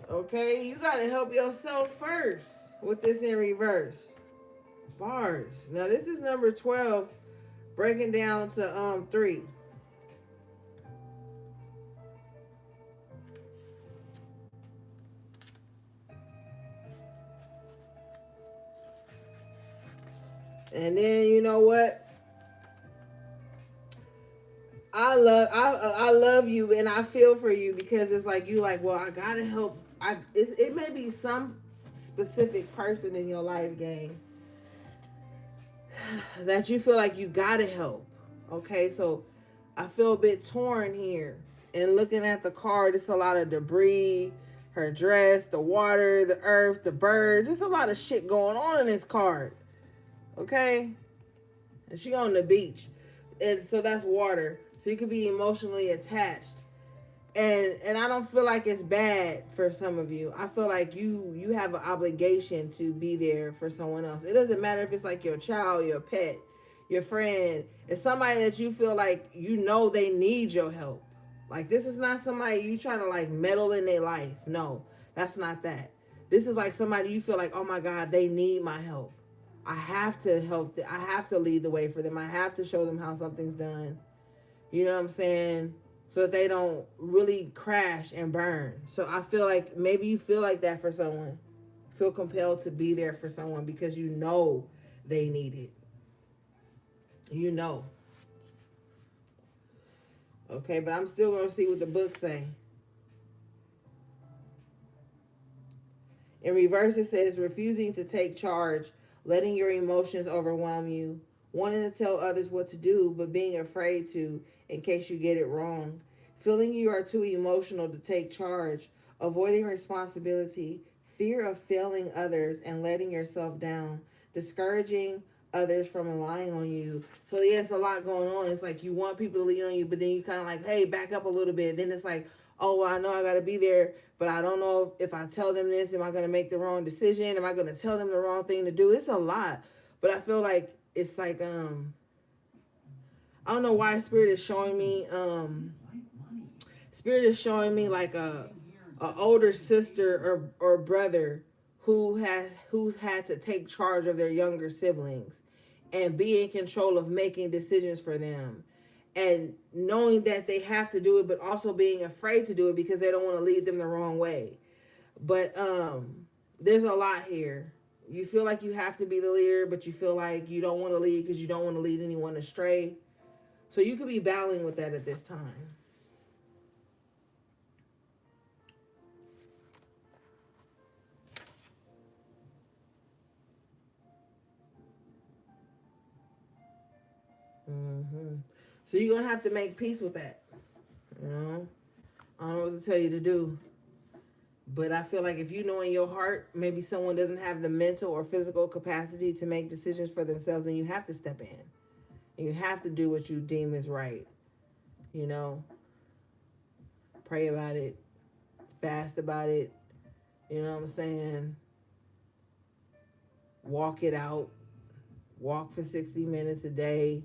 Okay, you gotta help yourself first with this in reverse. Bars. Now this is number 12, breaking down to 3. And then you know what? I love you and I feel for you because it's like you like, well, I gotta help. It may be some specific person in your life, gang, that you feel like you gotta help. Okay, so I feel a bit torn here. And looking at the card, it's a lot of debris, her dress, the water, the earth, the birds. There's a lot of shit going on in this card. Okay? And she on the beach. And so that's water. So you could be emotionally attached. And I don't feel like it's bad for some of you. I feel like you have an obligation to be there for someone else. It doesn't matter if it's like your child, your pet, your friend. It's somebody that you feel like you know they need your help. Like this is not somebody you trying to like meddle in their life. No, that's not that. This is like somebody you feel like, oh my God, they need my help. I have to help them. I have to lead the way for them. I have to show them how something's done. You know what I'm saying? So that they don't really crash and burn. So I feel like maybe you feel like that for someone. Feel compelled to be there for someone because you know they need it. You know. Okay, but I'm still going to see what the book say. In reverse, it says refusing to take charge, letting your emotions overwhelm you, wanting to tell others what to do, but being afraid to in case you get it wrong, feeling you are too emotional to take charge, avoiding responsibility, fear of failing others and letting yourself down, discouraging others from relying on you. So yeah, it's a lot going on. It's like you want people to lean on you, but then you kind of like, hey, back up a little bit. Then it's like, oh, well, I know I got to be there, but I don't know if I tell them this, am I going to make the wrong decision? Am I going to tell them the wrong thing to do? It's a lot, but I feel like it's like, I don't know why Spirit is showing me, Spirit is showing me like a older sister or brother who's had to take charge of their younger siblings and be in control of making decisions for them and knowing that they have to do it, but also being afraid to do it because they don't want to lead them the wrong way. But there's a lot here. You feel like you have to be the leader, but you feel like you don't want to lead because you don't want to lead anyone astray. So you could be battling with that at this time. So you're going to have to make peace with that. You know? I don't know what to tell you to do. But I feel like if you know in your heart, maybe someone doesn't have the mental or physical capacity to make decisions for themselves, and you have to step in. And you have to do what you deem is right. You know? Pray about it. Fast about it. You know what I'm saying? Walk it out. Walk for 60 minutes a day.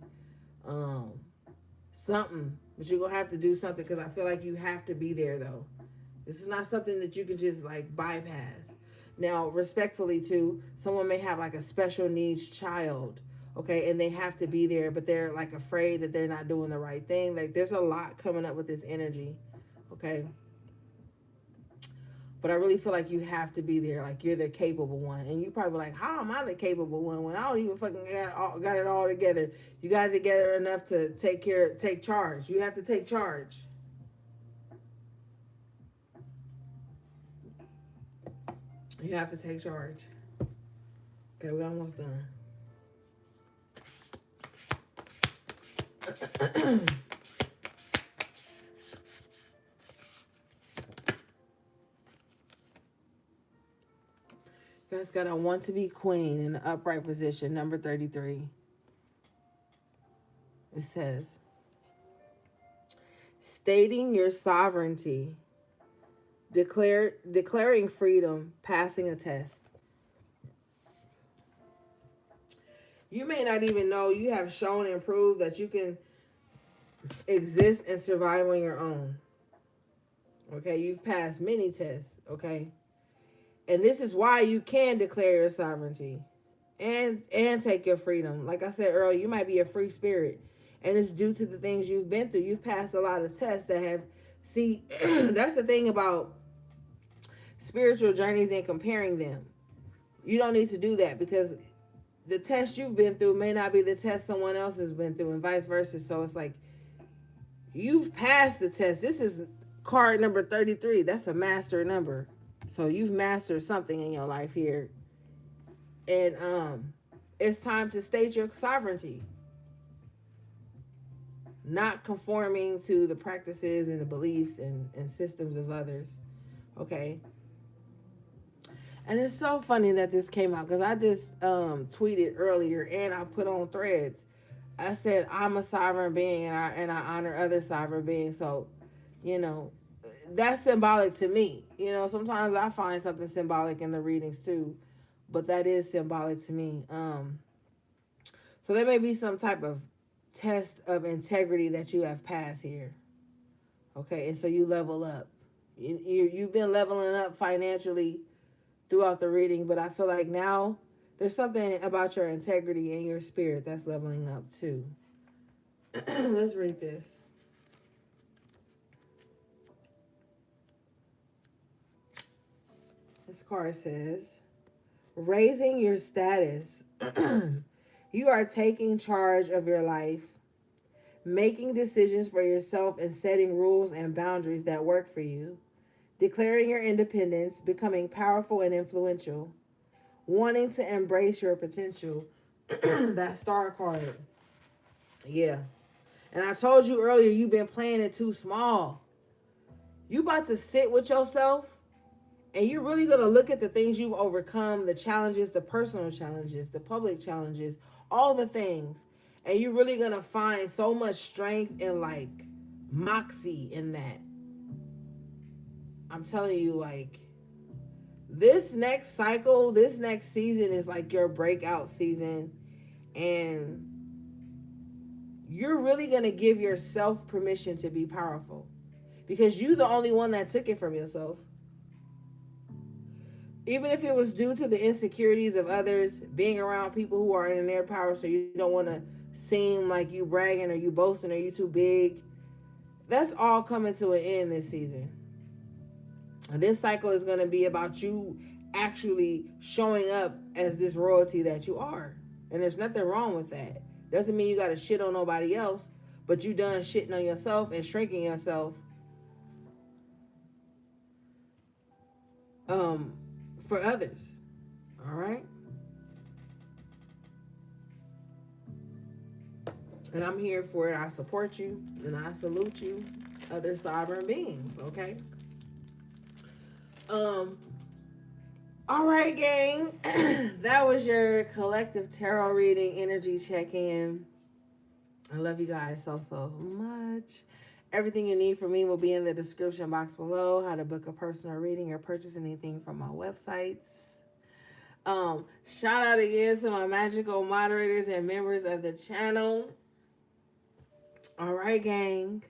Something. But you're going to have to do something because I feel like you have to be there, though. This is not something that you can just, like, bypass. Now, respectfully, too, someone may have, like, a special needs child, okay, and they have to be there, but they're, like, afraid that they're not doing the right thing. Like, there's a lot coming up with this energy, okay? But I really feel like you have to be there. Like, you're the capable one. And you probably like, how am I the capable one when I don't even fucking got it all together? You got it together enough to take charge. You have to take charge. You have to take charge. Okay, we're almost done. You guys got a want to be queen in the upright position, number 33. It says, stating your sovereignty, declaring freedom, passing a test. You may not even know you have shown and proved that you can exist and survive on your own. Okay, you've passed many tests, okay? And this is why you can declare your sovereignty and take your freedom. Like I said earlier, you might be a free spirit. And it's due to the things you've been through. You've passed a lot of tests that have... See, that's the thing about spiritual journeys and comparing them. You don't need to do that because the test you've been through may not be the test someone else has been through, and vice versa. So it's like you've passed the test. This is card number 33. That's a master number. So you've mastered something in your life here. And it's time to state your sovereignty. Not conforming to the practices and the beliefs and systems of others. Okay. And it's so funny that this came out because I just tweeted earlier and I put on Threads. I said I'm a sovereign being and I honor other sovereign beings. So, you know, that's symbolic to me. You know, sometimes I find something symbolic in the readings too, but that is symbolic to me. So there may be some type of test of integrity that you have passed here. Okay, and so you level up. You've been leveling up financially throughout the reading, but I feel like now there's something about your integrity and your spirit that's leveling up too. Let's read this. This card says, raising your status. You are taking charge of your life, making decisions for yourself and setting rules and boundaries that work for you, declaring your independence, becoming powerful and influential, wanting to embrace your potential. That star card. Yeah. And I told you earlier, you've been playing it too small. You about to sit with yourself and you're really going to look at the things you've overcome, the challenges, the personal challenges, the public challenges, all the things. And you're really going to find so much strength and like moxie in that. I'm telling you, like, this next cycle, this next season is like your breakout season. And you're really going to give yourself permission to be powerful because you're the only one that took it from yourself. Even if it was due to the insecurities of others, being around people who are in their power, so you don't want to seem like you bragging or you boasting or you too big. That's all coming to an end this season. And this cycle is going to be about you actually showing up as this royalty that you are. And there's nothing wrong with that. Doesn't mean you got to shit on nobody else, but you done shitting on yourself and shrinking yourself for others. All right? And I'm here for it. I support you and I salute you, other sovereign beings, okay? All right, gang. That was your collective tarot reading, energy check-in. I love you guys so much. Everything you need from me will be in the description box below. How to book a personal reading or purchase anything from my websites. Shout out again to my magical moderators and members of the channel. All right, gang.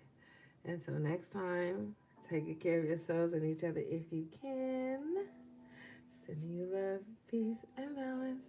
Until next time, take good care of yourselves and each other if you can. Sending you love, peace, and balance.